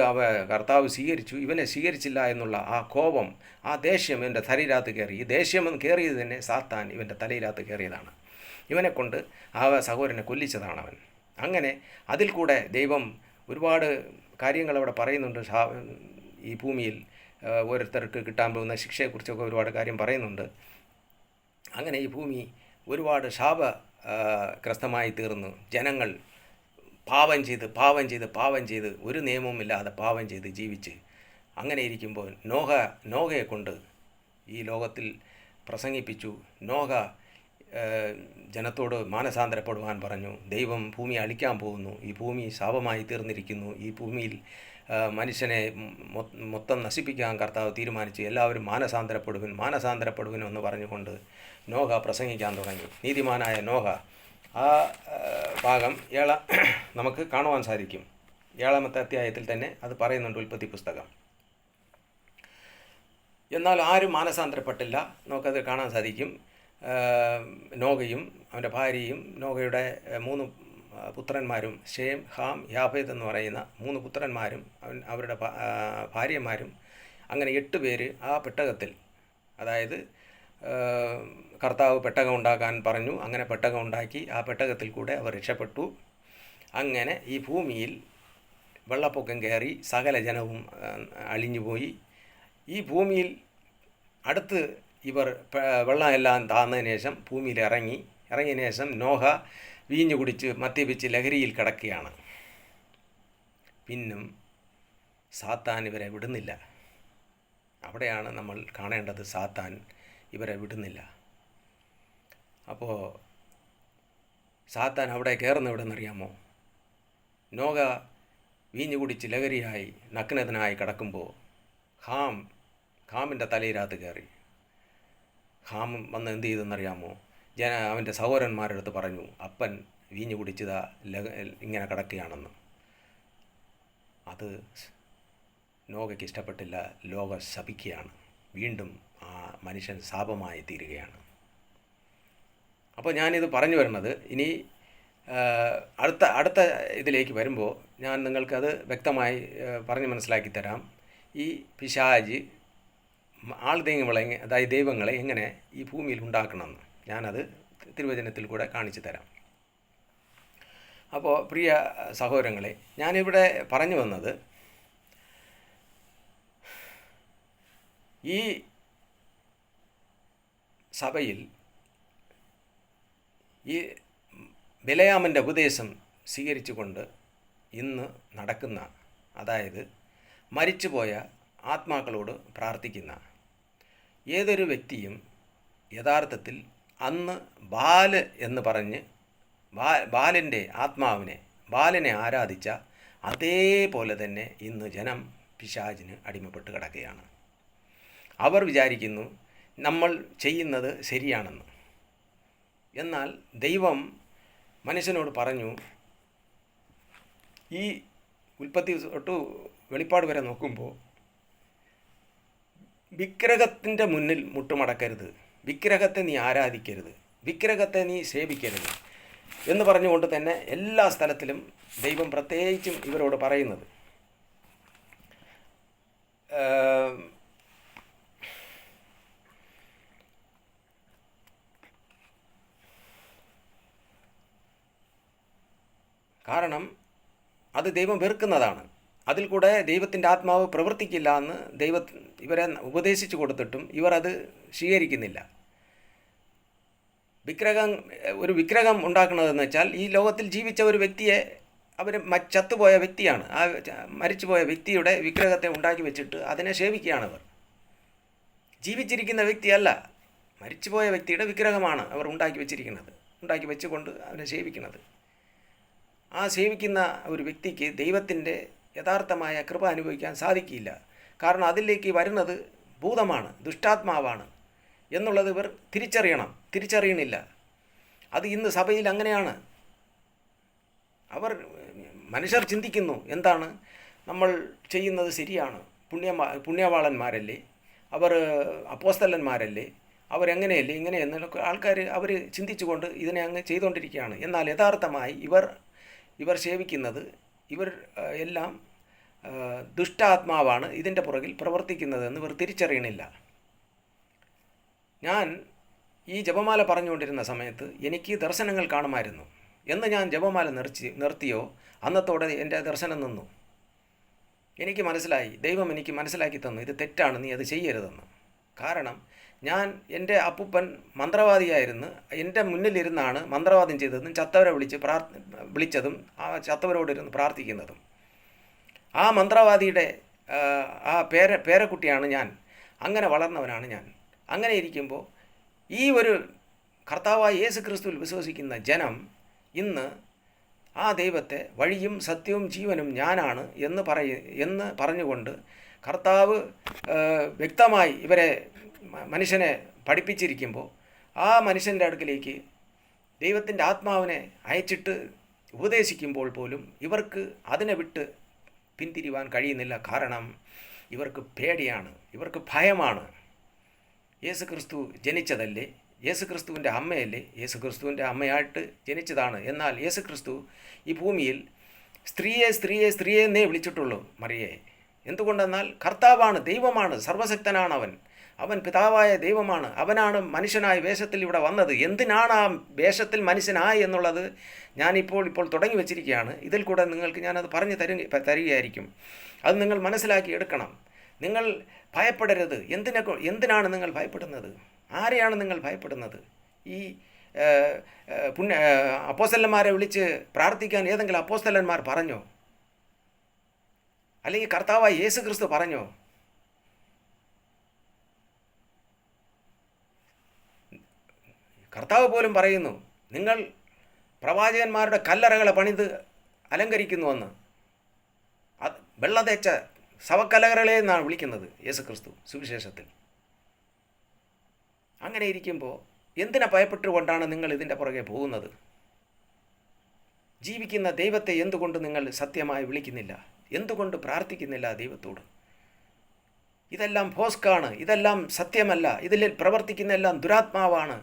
കർത്താവ് സ്വീകരിച്ചു. ഇവനെ സ്വീകരിച്ചില്ല എന്നുള്ള ആ കോപം, ആ ദേഷ്യം എൻ്റെ തലയിലകത്ത് കയറി. ഈ ദേഷ്യം കയറിയത് തന്നെ സാത്താൻ ഇവൻ്റെ തലയിലകത്ത് കയറിയതാണ്. ഇവനെ കൊണ്ട് ആ സഹോദരനെ കൊല്ലിച്ചതാണ് അവൻ. അങ്ങനെ അതിൽ കൂടെ ദൈവം ഒരുപാട് കാര്യങ്ങൾ അവിടെ പറയുന്നുണ്ട്. ഈ ഭൂമിയിൽ ഓരോരുത്തർക്ക് കിട്ടാൻ പോകുന്ന ശിക്ഷയെക്കുറിച്ചൊക്കെ ഒരുപാട് കാര്യം പറയുന്നുണ്ട്. അങ്ങനെ ഈ ഭൂമി ഒരുപാട് ശാപഗ്രസ്തമായി തീർന്നു. ജനങ്ങൾ പാപം ചെയ്ത് ഒരു നിയമവുമില്ലാതെ പാപം ചെയ്ത് ജീവിച്ച് അങ്ങനെ ഇരിക്കുമ്പോൾ നോഹയെ കൊണ്ട് ഈ ലോകത്തിൽ പ്രസംഗിപ്പിച്ചു. നോഹ ജനത്തോട് മാനസാന്തരപ്പെടുവാൻ പറഞ്ഞു. ദൈവം ഭൂമി അളിക്കാൻ പോകുന്നു, ഈ ഭൂമി ശാപമായി തീർന്നിരിക്കുന്നു, ഈ ഭൂമിയിൽ മനുഷ്യനെ മൊത്തം നശിപ്പിക്കാൻ കർത്താവ് തീരുമാനിച്ചു, എല്ലാവരും മാനസാന്തരപ്പെടുവിൻ എന്ന് പറഞ്ഞുകൊണ്ട് നോഹ പ്രസംഗിക്കാൻ തുടങ്ങി. നീതിമാനായ നോഹ, ആ ഭാഗം നമുക്ക് കാണുവാൻ സാധിക്കും. 7-ാമത്തെ അധ്യായത്തിൽ തന്നെ അത് പറയുന്നുണ്ട്, ഉൽപ്പത്തി പുസ്തകം. എന്നാൽ ആരും മാനസാന്തരപ്പെട്ടില്ല. നമുക്കത് കാണാൻ സാധിക്കും. നോഹയും അവൻ്റെ ഭാര്യയും നോഹയുടെ 3 പുത്രന്മാരും, ഷേം, ഹാം, യാഫേത്ത് എന്ന് പറയുന്ന 3 പുത്രന്മാരും അവരുടെ ഭാര്യമാരും, അങ്ങനെ 8 പേര് ആ പെട്ടകത്തിൽ, അതായത് കർത്താവ് പെട്ടകം ഉണ്ടാക്കാൻ പറഞ്ഞു. അങ്ങനെ പെട്ടകം ഉണ്ടാക്കി ആ പെട്ടകത്തിൽ കൂടെ അവർ രക്ഷപ്പെട്ടു. അങ്ങനെ ഈ ഭൂമിയിൽ വെള്ളപ്പൊക്കം കയറി സകല ജനവും അളിഞ്ഞുപോയി. ഈ ഭൂമിയിൽ അടുത്ത് ഇവർ വെള്ളം എല്ലാം താഴ്ന്നതിന് ശേഷം ഭൂമിയിൽ ഇറങ്ങിയതിന് ശേഷം നോഹ വീഞ്ഞു കുടിച്ച് മദ്യപിച്ച് ലഹരിയിൽ കിടക്കുകയാണ്. പിന്നും സാത്താൻ ഇവരെ വിടുന്നില്ല. അവിടെയാണ് നമ്മൾ കാണേണ്ടത്. സാത്താൻ ഇവരെ വിടുന്നില്ല. അപ്പോൾ സാത്താൻ അവിടെ കയറുന്ന എവിടെയെന്നറിയാമോ? നോഗ വീഞ്ഞു കുടിച്ച് ലഹരിയായി നഗ്നതനായി കിടക്കുമ്പോൾ ഹാമിൻ്റെ തലയിനകത്ത് കയറി. ഹാം വന്ന് എന്ത് ചെയ്തെന്നറിയാമോ? അവൻ്റെ സഹോദരന്മാരുടെ അടുത്ത് പറഞ്ഞു, അപ്പൻ വീഞ്ഞു കുടിച്ചതാ ഇങ്ങനെ കിടക്കുകയാണെന്ന്. അത് നോഗയ്ക്ക് ഇഷ്ടപ്പെട്ടില്ല. ലോക ശപിക്കുകയാണ്. വീണ്ടും ആ മനുഷ്യൻ ശാപമായി തീരുകയാണ്. അപ്പോൾ ഞാനിത് പറഞ്ഞു വരുന്നത്, ഇനി അടുത്ത ഇതിലേക്ക് വരുമ്പോൾ ഞാൻ നിങ്ങൾക്കത് വ്യക്തമായി പറഞ്ഞ് മനസ്സിലാക്കി തരാം. ഈ പിശാച് ദൈവങ്ങളെ, അതായത് ദൈവങ്ങളെ എങ്ങനെ ഈ ഭൂമിയിൽ ഉണ്ടാക്കണമെന്ന് ഞാനത് തിരുവചനത്തിൽ കൂടെ കാണിച്ചു തരാം. അപ്പോൾ പ്രിയ സഹോദരങ്ങളെ, ഞാനിവിടെ പറഞ്ഞു വന്നത്, ഈ സഭയിൽ ഈ ബിലയാമിൻ്റെ ഉപദേശം സ്വീകരിച്ചുകൊണ്ട് ഇന്ന് നടക്കുന്ന, അതായത് മരിച്ചുപോയ ആത്മാക്കളോട് പ്രാർത്ഥിക്കുന്ന ഏതൊരു വ്യക്തിയും യഥാർത്ഥത്തിൽ അന്ന് ബാല് എന്ന് പറഞ്ഞ് ബാലിൻ്റെ ആത്മാവിനെ, ബാലിനെ ആരാധിച്ച അതേപോലെ തന്നെ ഇന്ന് ജനം പിശാചിന് അടിമപ്പെട്ട് കിടക്കുകയാണ്. അവർ വിചാരിക്കുന്നു നമ്മൾ ചെയ്യുന്നത് ശരിയാണെന്ന്. എന്നാൽ ദൈവം മനുഷ്യനോട് പറഞ്ഞു, ഈ ഉൽപ്പത്തി തൊട്ട് വെളിപ്പാട് വരെ നോക്കുമ്പോൾ വിഗ്രഹത്തിൻ്റെ മുന്നിൽ മുട്ടുമടക്കരുത്, വിഗ്രഹത്തെ നീ ആരാധിക്കരുത്, വിഗ്രഹത്തെ നീ സേവിക്കരുത് എന്ന് പറഞ്ഞുകൊണ്ട് തന്നെ എല്ലാ സ്ഥലത്തിലും ദൈവം പ്രത്യേകിച്ചും ഇവരോട് പറയുന്നത്. കാരണം അത് ദൈവം വെറുക്കുന്നതാണ്. അതിൽ കൂടെ ദൈവത്തിൻ്റെ ആത്മാവ് പ്രവർത്തിക്കില്ല എന്ന് ഇവരെ ഉപദേശിച്ചു കൊടുത്തിട്ടും ഇവർ അത് സ്വീകരിക്കുന്നില്ല. ഒരു വിഗ്രഹം ഉണ്ടാക്കുന്നതെന്ന് വെച്ചാൽ ഈ ലോകത്തിൽ ജീവിച്ച ഒരു വ്യക്തിയെ, അവർ ചത്തുപോയ വ്യക്തിയാണ്, ആ മരിച്ചുപോയ വ്യക്തിയുടെ വിഗ്രഹത്തെ ഉണ്ടാക്കി വെച്ചിട്ട് അതിനെ സേവിക്കുകയാണ് അവർ. ജീവിച്ചിരിക്കുന്ന വ്യക്തിയല്ല, മരിച്ചുപോയ വ്യക്തിയുടെ വിഗ്രഹമാണ് അവർ ഉണ്ടാക്കി വെച്ചുകൊണ്ട് അവരെ സേവിക്കുന്നത്. ആ സേവിക്കുന്ന ഒരു വ്യക്തിക്ക് ദൈവത്തിൻ്റെ യഥാർത്ഥമായ കൃപ അനുഭവിക്കാൻ സാധിക്കില്ല. കാരണം അതിലേക്ക് വരുന്നത് ഭൂതമാണ്, ദുഷ്ടാത്മാവാണ് എന്നുള്ളത് ഇവർ തിരിച്ചറിയണില്ല. അത് ഇന്ന് സഭയിൽ അങ്ങനെയാണ്. മനുഷ്യർ ചിന്തിക്കുന്നു, എന്താണ് നമ്മൾ ചെയ്യുന്നത് ശരിയാണ്, പുണ്യവാളന്മാരല്ലേ, അവർ അപ്പോസ്തലന്മാരല്ലേ, അവരെങ്ങനെയല്ലേ ഇങ്ങനെയെന്നൊക്കെ ആൾക്കാർ അവർ ചിന്തിച്ചുകൊണ്ട് ഇതിനെ അങ്ങ് ചെയ്തുകൊണ്ടിരിക്കുകയാണ്. എന്നാൽ യഥാർത്ഥമായി ഇവർ സേവിക്കുന്നത്, ഇവർ എല്ലാം ദുഷ്ടാത്മാവാണ് ഇതിൻ്റെ പുറകിൽ പ്രവർത്തിക്കുന്നതെന്ന് ഇവർ തിരിച്ചറിയണില്ല. ഞാൻ ഈ ജപമാല പറഞ്ഞുകൊണ്ടിരുന്ന സമയത്ത് എനിക്ക് ദർശനങ്ങൾ കാണുമായിരുന്നു. എന്ന് ഞാൻ ജപമാല നിർത്തിയോ അന്നത്തോടെ എൻ്റെ ദർശനം നിന്നു. എനിക്ക് മനസ്സിലായി, ദൈവം എനിക്ക് മനസ്സിലാക്കി തന്നു, ഇത് തെറ്റാണ്, നീ അത് ചെയ്യരുതെന്ന്. കാരണം എൻ്റെ അപ്പൂപ്പൻ മന്ത്രവാദിയായിരുന്നു. എൻ്റെ മുന്നിലിരുന്നാണ് മന്ത്രവാദം ചെയ്തതും ചത്തവരെ വിളിച്ചതും ആ ചത്തവരോടിരുന്ന് പ്രാർത്ഥിക്കുന്നതും. ആ മന്ത്രവാദിയുടെ ആ പേരക്കുട്ടിയാണ് ഞാൻ. അങ്ങനെ വളർന്നവനാണ് ഞാൻ. അങ്ങനെ ഇരിക്കുമ്പോൾ ഈ ഒരു കർത്താവായ യേശു ക്രിസ്തുവിൽ വിശ്വസിക്കുന്ന ജനം ഇന്ന് ആ ദൈവത്തെ വഴിയും സത്യവും ജീവനും ഞാനാണ് എന്ന് പറഞ്ഞുകൊണ്ട് കർത്താവ് വ്യക്തമായി മനുഷ്യനെ പഠിപ്പിച്ചിരിക്കുമ്പോൾ ആ മനുഷ്യൻ്റെ അടുക്കിലേക്ക് ദൈവത്തിൻ്റെ ആത്മാവിനെ അയച്ചിട്ട് ഉപദേശിക്കുമ്പോൾ പോലും ഇവർക്ക് അതിനെ വിട്ട് പിന്തിരിവാൻ കഴിയുന്നില്ല. കാരണം ഇവർക്ക് പേടിയാണ്, ഇവർക്ക് ഭയമാണ്. യേശു ക്രിസ്തു ജനിച്ചതല്ലേ, യേശു ക്രിസ്തുവിൻ്റെ അമ്മയല്ലേ, യേശു ക്രിസ്തുവിൻ്റെ അമ്മയായിട്ട് ജനിച്ചതാണ്. എന്നാൽ യേശു ക്രിസ്തു ഈ ഭൂമിയിൽ സ്ത്രീയെ എന്നേ വിളിച്ചിട്ടുള്ളൂ മറിയെ. എന്തുകൊണ്ടെന്നാൽ കർത്താവാണ്, ദൈവമാണ്, സർവശക്തനാണ് അവൻ പിതാവായ ദൈവമാണ്. അവനാണ് മനുഷ്യനായ വേഷത്തിൽ ഇവിടെ വന്നത്. എന്തിനാണ് ആ വേഷത്തിൽ മനുഷ്യനായി എന്നുള്ളത് ഞാനിപ്പോൾ തുടങ്ങി വച്ചിരിക്കുകയാണ്. ഇതിൽ കൂടെ നിങ്ങൾക്ക് ഞാനത് പറഞ്ഞു തരികയായിരിക്കും. അത് നിങ്ങൾ മനസ്സിലാക്കി എടുക്കണം. നിങ്ങൾ ഭയപ്പെടരുത്. എന്തിനാണ് നിങ്ങൾ ഭയപ്പെടുന്നത്? ആരെയാണ് നിങ്ങൾ ഭയപ്പെടുന്നത്? ഈ അപ്പോസ്തലന്മാരെ വിളിച്ച് പ്രാർത്ഥിക്കാൻ ഏതെങ്കിലും അപ്പോസ്തലന്മാർ പറഞ്ഞോ? അല്ലെങ്കിൽ കർത്താവായ യേശു ക്രിസ്തു പറഞ്ഞോ? കർത്താവ് പോലും പറയുന്നു, നിങ്ങൾ പ്രവാചകന്മാരുടെ കല്ലറകളെ പണിത് അലങ്കരിക്കുന്നുവെന്ന്. അത് വെള്ളം തേച്ച ശവക്കല്ലറകളെ എന്നാണ് വിളിക്കുന്നത് യേശു ക്രിസ്തു സുവിശേഷത്തിൽ. അങ്ങനെ ഇരിക്കുമ്പോൾ എന്തിനാ ഭയപ്പെട്ടുകൊണ്ടാണ് നിങ്ങൾ ഇതിൻ്റെ പുറകെ പോകുന്നത്? ജീവിക്കുന്ന ദൈവത്തെ എന്തുകൊണ്ട് നിങ്ങൾ സത്യമായി വിളിക്കുന്നില്ല? എന്തുകൊണ്ട് പ്രാർത്ഥിക്കുന്നില്ല ദൈവത്തോട്? ഇതെല്ലാം ഫോസ്ക്കാണ്, ഇതെല്ലാം സത്യമല്ല, ഇതിൽ പ്രവർത്തിക്കുന്ന എല്ലാം ദുരാത്മാവാണ്,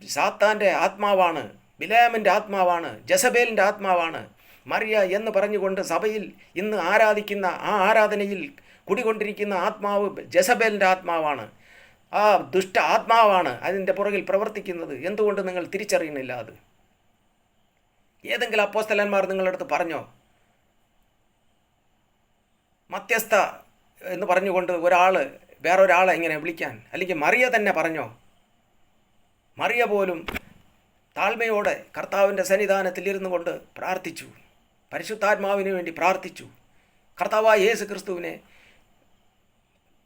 സാത്താൻ്റെ ആത്മാവാണ്, ബിലാമിൻ്റെ ആത്മാവാണ്, ജസബേലിൻ്റെ ആത്മാവാണ്. മറിയ എന്ന് പറഞ്ഞുകൊണ്ട് സഭയിൽ ഇന്ന് ആരാധിക്കുന്ന ആ ആരാധനയിൽ കുടികൊണ്ടിരിക്കുന്ന ആത്മാവ് ജസബേലിൻ്റെ ആത്മാവാണ്, ആ ദുഷ്ട ആത്മാവാണ് അതിൻ്റെ പുറകിൽ പ്രവർത്തിക്കുന്നത്. എന്തുകൊണ്ട് നിങ്ങൾ തിരിച്ചറിയുന്നില്ല? അത് ഏതെങ്കിലും അപ്പോസ്തലന്മാർ നിങ്ങളുടെ അടുത്ത് പറഞ്ഞോ? മധ്യസ്ഥ എന്ന് പറഞ്ഞുകൊണ്ട് ഒരാൾ വേറൊരാളെ ഇങ്ങനെ വിളിക്കാൻ? അല്ലെങ്കിൽ മറിയ തന്നെ പറഞ്ഞോ? മറിയ പോലും താഴ്മയോടെ കർത്താവിൻ്റെ സന്നിധാനത്തിൽ ഇരുന്നു കൊണ്ട് പ്രാർത്ഥിച്ചു, പരിശുദ്ധാത്മാവിന് വേണ്ടി പ്രാർത്ഥിച്ചു, കർത്താവായ യേശു ക്രിസ്തുവിനെ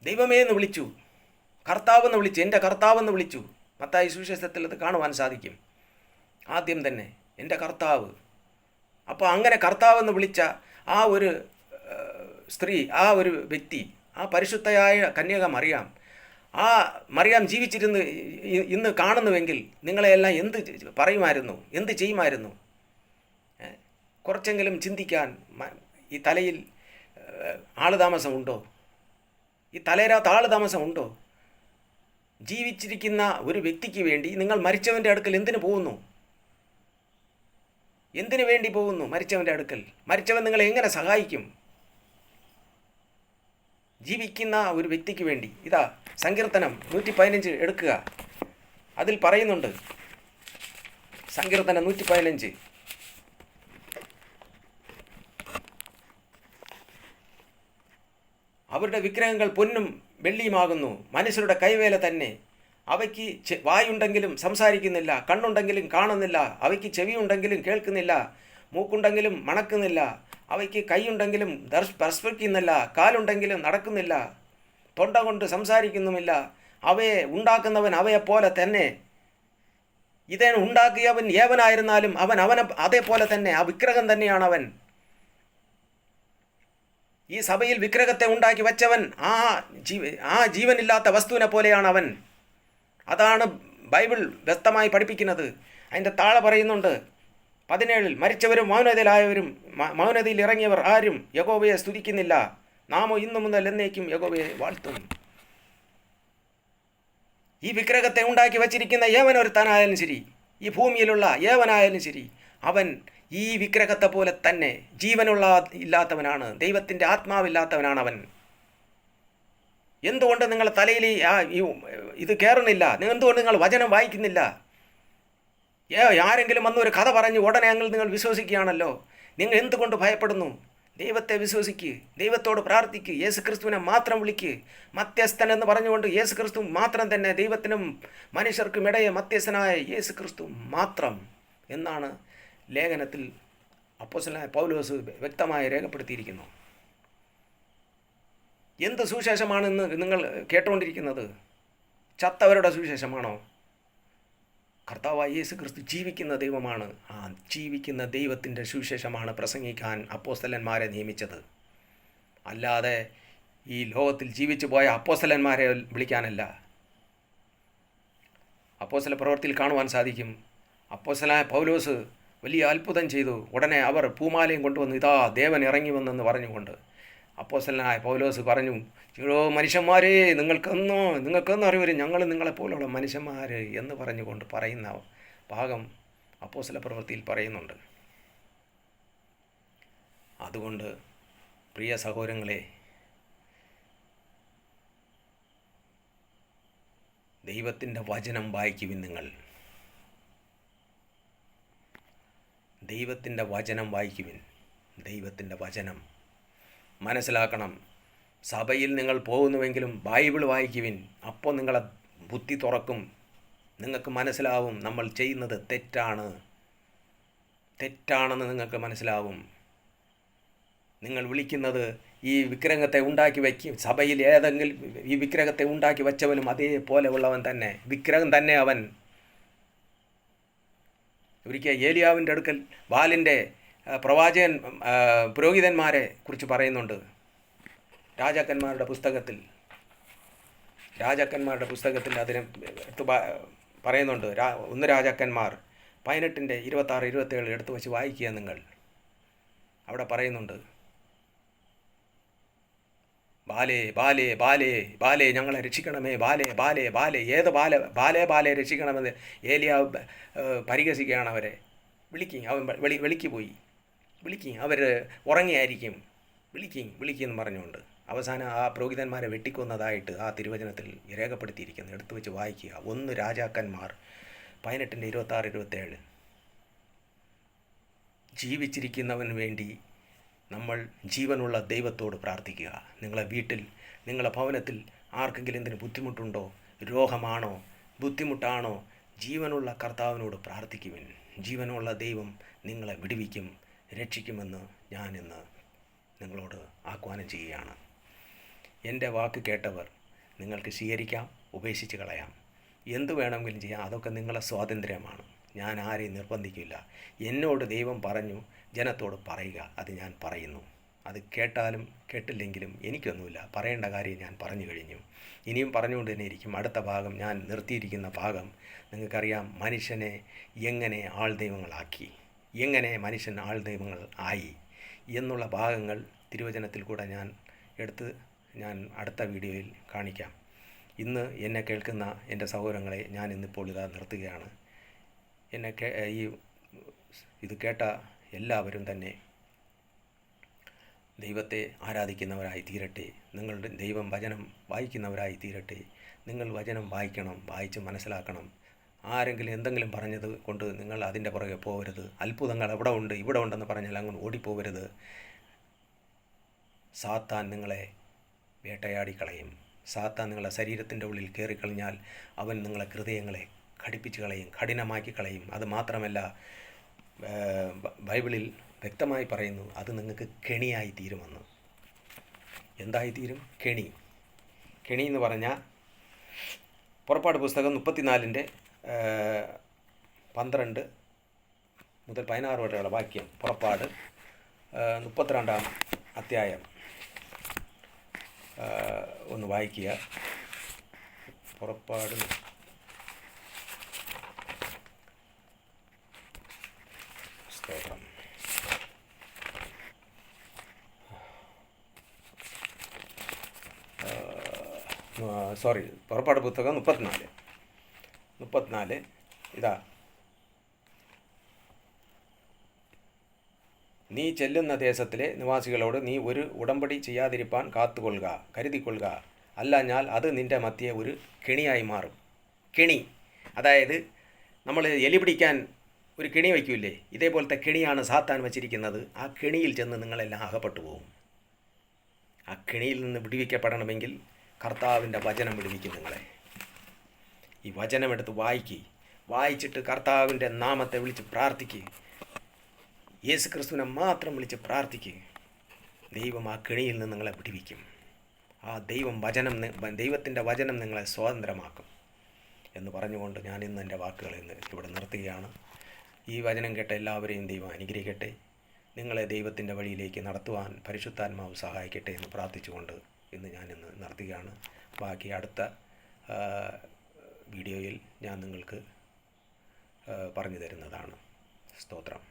ദൈവമേ എന്ന് വിളിച്ചു, കർത്താവെന്ന് വിളിച്ചു, എൻ്റെ കർത്താവെന്ന് വിളിച്ചു. മത്തായി സുവിശേഷത്തിൽ അത് കാണുവാൻ സാധിക്കും. ആദ്യം തന്നെ എൻ്റെ കർത്താവ്. അപ്പോൾ അങ്ങനെ കർത്താവെന്ന് വിളിച്ച ആ ഒരു സ്ത്രീ, ആ ഒരു വ്യക്തി, ആ പരിശുദ്ധയായ കന്യക മറിയാം, ആ മറിയാം ജീവിച്ചിരുന്ന് ഇന്ന് കാണുന്നുവെങ്കിൽ നിങ്ങളെയെല്ലാം എന്ത് പറയുമായിരുന്നു, എന്ത് ചെയ്യുമായിരുന്നു? കുറച്ചെങ്കിലും ചിന്തിക്കാൻ ഈ തലയിൽ ആളുതാമസമുണ്ടോ? ഈ തലയിനകത്ത് ആളുതാമസമുണ്ടോ? ജീവിച്ചിരിക്കുന്ന ഒരു വ്യക്തിക്ക് വേണ്ടി നിങ്ങൾ മരിച്ചവൻ്റെ അടുക്കൽ എന്തിനു പോകുന്നു? എന്തിനു വേണ്ടി പോകുന്നു മരിച്ചവൻ്റെ അടുക്കൽ? മരിച്ചവൻ നിങ്ങളെ എങ്ങനെ സഹായിക്കും? ജീവിക്കുന്ന ഒരു വ്യക്തിക്ക് വേണ്ടി. ഇതാ സങ്കീർത്തനം 115 എടുക്കുക, അതിൽ പറയുന്നുണ്ട്. സങ്കീർത്തനം 115. അവരുടെ വിഗ്രഹങ്ങൾ പൊന്നും വെള്ളിയുമാകുന്നു, മനുഷ്യരുടെ കൈവേല തന്നെ. അവയ്ക്ക് വായുണ്ടെങ്കിലും സംസാരിക്കുന്നില്ല, കണ്ണുണ്ടെങ്കിലും കാണുന്നില്ല, അവയ്ക്ക് ചെവിയുണ്ടെങ്കിലും കേൾക്കുന്നില്ല, മൂക്കുണ്ടെങ്കിലും മണക്കുന്നില്ല, അവയ്ക്ക് കൈയുണ്ടെങ്കിലും സ്പർശിക്കുന്നില്ല, കാലുണ്ടെങ്കിലും നടക്കുന്നില്ല, തൊണ്ട കൊണ്ട് സംസാരിക്കുന്നുമില്ല. അവയെ ഉണ്ടാക്കുന്നവൻ അവയെപ്പോലെ തന്നെ. ഇതേ ഉണ്ടാക്കിയവൻ ഏവനായിരുന്നാലും അവനെ അതേപോലെ തന്നെ, ആ വിഗ്രഹം തന്നെയാണ് അവൻ. ഈ സഭയിൽ വിഗ്രഹത്തെ ഉണ്ടാക്കി വച്ചവൻ ആ ജീവനില്ലാത്ത വസ്തുവിനെ പോലെയാണ് അവൻ. അതാണ് ബൈബിൾ വ്യക്തമായി പഠിപ്പിക്കുന്നത്. അതിൻ്റെ താഴെ പറയുന്നുണ്ട് 17 മരിച്ചവരും മൗനതയിലായവരും മൗനതയിൽ ഇറങ്ങിയവർ ആരും യഹോവയെ സ്തുതിക്കുന്നില്ല, നാമോ ഇന്നു മുതൽ എന്നേക്കും യഹോവയെ വാഴ്ത്തും. ഈ വിഗ്രഹത്തെ ഉണ്ടാക്കി വച്ചിരിക്കുന്ന ഏവനൊരുത്തനായാലും ശരി, ഈ ഭൂമിയിലുള്ള ഏവനായാലും ശരി, അവൻ ഈ വിഗ്രഹത്തെ പോലെ തന്നെ ഇല്ലാത്തവനാണ്, ദൈവത്തിൻ്റെ ആത്മാവില്ലാത്തവനാണ് അവൻ. എന്തുകൊണ്ട് നിങ്ങൾ തലയിൽ ഇത് കയറുന്നില്ല? എന്തുകൊണ്ട് നിങ്ങൾ വചനം വായിക്കുന്നില്ല? ആരെങ്കിലും വന്നൊരു കഥ പറഞ്ഞ് ഉടനെ നിങ്ങൾ വിശ്വസിക്കുകയാണല്ലോ. നിങ്ങൾ എന്തുകൊണ്ട് ഭയപ്പെടുന്നു? ദൈവത്തെ വിശ്വസിക്ക്, ദൈവത്തോട് പ്രാർത്ഥിക്ക്, യേശു ക്രിസ്തുവിനെ മാത്രം വിളിക്ക്. മധ്യസ്ഥൻ എന്ന് പറഞ്ഞുകൊണ്ട് യേശു ക്രിസ്തു മാത്രം തന്നെ, ദൈവത്തിനും മനുഷ്യർക്കും ഇടയെ മധ്യസ്ഥനായ യേശു ക്രിസ്തു മാത്രം എന്നാണ് ലേഖനത്തിൽ അപ്പോസ്തലനായ പൗലോസ് വ്യക്തമായി രേഖപ്പെടുത്തിയിരിക്കുന്നു. എന്ത് സുവിശേഷമാണ് ഇന്ന് നിങ്ങൾ കേട്ടുകൊണ്ടിരിക്കുന്നത്? ചത്തവരുടെ സുവിശേഷമാണോ? കർത്താവായ യേശു ക്രിസ്തു ജീവിക്കുന്ന ദൈവമാണ്. ആ ജീവിക്കുന്ന ദൈവത്തിൻ്റെ സുവിശേഷമാണ് പ്രസംഗിക്കാൻ അപ്പോസ്തലന്മാരെ നിയമിച്ചത്. അല്ലാതെ ഈ ലോകത്തിൽ ജീവിച്ചു പോയ അപ്പോസ്തലന്മാരെ വിളിക്കാനല്ല. അപ്പോസ്തല പ്രവൃത്തിയിൽ കാണുവാൻ സാധിക്കും, അപ്പോസ്തലനായ പൗലോസ് വലിയ അത്ഭുതം ചെയ്തു. ഉടനെ അവർ പൂമാലയും കൊണ്ടുവന്നു, ഇതാ ദേവൻ ഇറങ്ങി വന്നെന്ന് പറഞ്ഞുകൊണ്ട് അപ്പോസ്തലനായ പൗലോസ് പറഞ്ഞു, മനുഷ്യന്മാരെ നിങ്ങൾക്കൊന്നും അറിവരും, ഞങ്ങൾ നിങ്ങളെപ്പോലുള്ള മനുഷ്യന്മാർ എന്ന് പറഞ്ഞുകൊണ്ട് പറയുന്ന ഭാഗം അപ്പോസ്തല പ്രവൃത്തിയിൽ പറയുന്നുണ്ട്. അതുകൊണ്ട് പ്രിയ സഹോദരങ്ങളെ, ദൈവത്തിൻ്റെ വചനം വായിക്കുവിൻ. നിങ്ങൾ ദൈവത്തിൻ്റെ വചനം വായിക്കുവിൻ. ദൈവത്തിൻ്റെ വചനം മനസ്സിലാക്കണം. സഭയിൽ നിങ്ങൾ പോകുന്നുവെങ്കിലും ബൈബിൾ വായിക്കുവിൻ. അപ്പോൾ നിങ്ങളെ ബുദ്ധി തുറക്കും, നിങ്ങൾക്ക് മനസ്സിലാവും നമ്മൾ ചെയ്യുന്നത് തെറ്റാണെന്ന് നിങ്ങൾക്ക് മനസ്സിലാവും. നിങ്ങൾ വിളിക്കുന്നത് ഈ വിഗ്രഹത്തെ ഉണ്ടാക്കി വയ്ക്കും. സഭയിൽ ഏതെങ്കിലും ഈ വിഗ്രഹത്തെ ഉണ്ടാക്കി വച്ചവനും അതേപോലെ ഉള്ളവൻ തന്നെ, വിഗ്രഹം തന്നെ അവൻ. ഒരിക്കൽ ഏലിയാവിൻ്റെ അടുക്കൽ ബാലിൻ്റെ പ്രവാചകൻ പുരോഹിതന്മാരെ കുറിച്ച് പറയുന്നുണ്ട് രാജാക്കന്മാരുടെ പുസ്തകത്തിൽ അതിനെ പറയുന്നുണ്ട്. 1 രാജാക്കന്മാർ 18 26 27 എടുത്തു വച്ച് വായിക്കുക നിങ്ങൾ. അവിടെ പറയുന്നുണ്ട്, ബാലേ ബാലേ ബാലേ ബാലേ ഞങ്ങളെ രക്ഷിക്കണമേ, ബാലേ ബാലേ ബാലേ. ഏത് ബാലേ രക്ഷിക്കണമെന്ന് ഏലിയാവ് പരിഹസിക്കുകയാണ് അവരെ. വിളിക്കും, അവൻ വെളിക്ക് പോയി വിളിക്കും, അവർ ഉറങ്ങിയായിരിക്കും, വിളിക്കും പറഞ്ഞുകൊണ്ട് അവസാനം ആ പുരോഹിതന്മാരെ വെട്ടിക്കൊന്നതായിട്ട് ആ തിരുവചനത്തിൽ രേഖപ്പെടുത്തിയിരിക്കുന്നു. എടുത്തു വെച്ച് വായിക്കുക. 1 രാജാക്കന്മാർ 18 26 27. ജീവിച്ചിരിക്കുന്നവന് വേണ്ടി നമ്മൾ ജീവനുള്ള ദൈവത്തോട് പ്രാർത്ഥിക്കുക. നിങ്ങളെ വീട്ടിൽ, നിങ്ങളെ ഭവനത്തിൽ ആർക്കെങ്കിലും എന്തിന് ബുദ്ധിമുട്ടുണ്ടോ, രോഗമാണോ, ബുദ്ധിമുട്ടാണോ, ജീവനുള്ള കർത്താവിനോട് പ്രാർത്ഥിക്കുവിൻ. ജീവനുള്ള ദൈവം നിങ്ങളെ വിടുവിക്കും, രക്ഷിക്കുമെന്ന് ഞാൻ ഇന്ന് നിങ്ങളോട് ആഹ്വാനം ചെയ്യുകയാണ്. എൻ്റെ വാക്ക് കേട്ടവർ നിങ്ങൾക്ക് സ്വീകരിക്കാം, ഉപേക്ഷിച്ച് കളയാം, എന്തു വേണമെങ്കിലും ചെയ്യാം. അതൊക്കെ നിങ്ങളെ സ്വാതന്ത്ര്യമാണ്. ഞാൻ ആരെയും നിർബന്ധിക്കില്ല. എന്നോട് ദൈവം പറഞ്ഞു ജനത്തോട് പറയുക, അത് ഞാൻ പറയുന്നു. അത് കേട്ടാലും കേട്ടില്ലെങ്കിലും എനിക്കൊന്നുമില്ല. പറയേണ്ട കാര്യം ഞാൻ പറഞ്ഞു കഴിഞ്ഞു. ഇനിയും പറഞ്ഞുകൊണ്ട് തന്നെ ഇരിക്കും. അടുത്ത ഭാഗം, ഞാൻ നിർത്തിയിരിക്കുന്ന ഭാഗം നിങ്ങൾക്കറിയാം. മനുഷ്യനെ എങ്ങനെ ആൾദൈവങ്ങളാക്കി, എങ്ങനെ മനുഷ്യൻ ആൾദൈവങ്ങൾ ആയി എന്നുള്ള ഭാഗങ്ങൾ തിരുവചനത്തിൽ കൂടെ ഞാൻ അടുത്ത വീഡിയോയിൽ കാണിക്കാം. ഇന്ന് എന്നെ കേൾക്കുന്ന എൻ്റെ സഹോദരങ്ങളെ, ഞാൻ ഇന്നിപ്പോൾ ഇതാ നിർത്തുകയാണ്. ഇത് കേട്ട എല്ലാവരും തന്നെ ദൈവത്തെ ആരാധിക്കുന്നവരായി തീരട്ടെ. നിങ്ങളുടെ ദൈവം വചനം വായിക്കുന്നവരായി തീരട്ടെ. നിങ്ങൾ വചനം വായിക്കണം, വായിച്ച് മനസ്സിലാക്കണം. ആരെങ്കിലും എന്തെങ്കിലും പറഞ്ഞത് കൊണ്ട് നിങ്ങൾ അതിൻ്റെ പുറകെ പോകരുത്. അത്ഭുതങ്ങൾ അവിടെ ഉണ്ട് ഇവിടെ ഉണ്ടെന്ന് പറഞ്ഞാൽ അങ്ങ് ഓടിപ്പോകരുത്. സാത്താൻ നിങ്ങളെ വേട്ടയാടിക്കളയും. സാത്താൻ നിങ്ങളെ ശരീരത്തിൻ്റെ ഉള്ളിൽ കയറിക്കളഞ്ഞാൽ അവൻ നിങ്ങളെ ഹൃദയങ്ങളെ ഘടിപ്പിച്ച് കളയും, കഠിനമാക്കി കളയും. അത് മാത്രമല്ല, ബൈബിളിൽ വ്യക്തമായി പറയുന്നു, അത് നിങ്ങൾക്ക് കെണിയായി തീരുമെന്ന്. എന്തായിത്തീരും? കെണി എന്ന് പറഞ്ഞാൽ പുറപ്പാട് പുസ്തകം 34 12 മുതൽ 16 വരെയുള്ള വാക്യം. പുറപ്പാട് 32-ാം അധ്യായം ഒന്ന് വായിക്കുക. പുറപ്പാട് സ്തോത്രം. പുറപ്പാട് പുസ്തകം 34 ഇതാ. നീ ചെല്ലുന്ന ദേശത്തിലെ നിവാസികളോട് നീ ഒരു ഉടമ്പടി ചെയ്യാതിരിപ്പാൻ കരുതിക്കൊള്ളുക. അല്ലാഞ്ഞാൽ അത് നിൻ്റെ മധ്യേ ഒരു കെണിയായി മാറും. കെണി, അതായത് നമ്മൾ എലി പിടിക്കാൻ ഒരു കെണി വയ്ക്കൂലേ, ഇതേപോലത്തെ കെണിയാണ് സാത്താൻ വച്ചിരിക്കുന്നത്. ആ കെണിയിൽ ചെന്ന് നിങ്ങളെല്ലാം അകപ്പെട്ടു പോകും. ആ കെണിയിൽ നിന്ന് വിടുവിക്കപ്പെടണമെങ്കിൽ കർത്താവിൻ്റെ വചനം വിടുവിക്കും നിങ്ങളെ. ഈ വചനമെടുത്ത് വായിച്ചിട്ട് കർത്താവിൻ്റെ നാമത്തെ വിളിച്ച് പ്രാർത്ഥിക്കുക. യേശു ക്രിസ്തുവിനെ മാത്രം വിളിച്ച് പ്രാർത്ഥിക്കുക. ദൈവം ആ കെണിയിൽ നിന്ന് നിങ്ങളെ വിടുവിക്കും. ആ ദൈവത്തിൻ്റെ വചനം നിങ്ങളെ സ്വതന്ത്രമാക്കും എന്ന് പറഞ്ഞുകൊണ്ട് ഞാൻ ഇന്ന് എൻ്റെ വാക്കുകൾ ഇവിടെ നിർത്തുകയാണ്. ഈ വചനം കേട്ട എല്ലാവരെയും ദൈവം അനുഗ്രഹിക്കട്ടെ. നിങ്ങളെ ദൈവത്തിൻ്റെ വഴിയിലേക്ക് നടത്തുവാൻ പരിശുദ്ധാത്മാവ് സഹായിക്കട്ടെ എന്ന് പ്രാർത്ഥിച്ചുകൊണ്ട് ഞാൻ നിർത്തുകയാണ്. ബാക്കി അടുത്ത വീഡിയോയിൽ ഞാൻ നിങ്ങൾക്ക് പറഞ്ഞു തരുന്നതാണ്. സ്തോത്രം.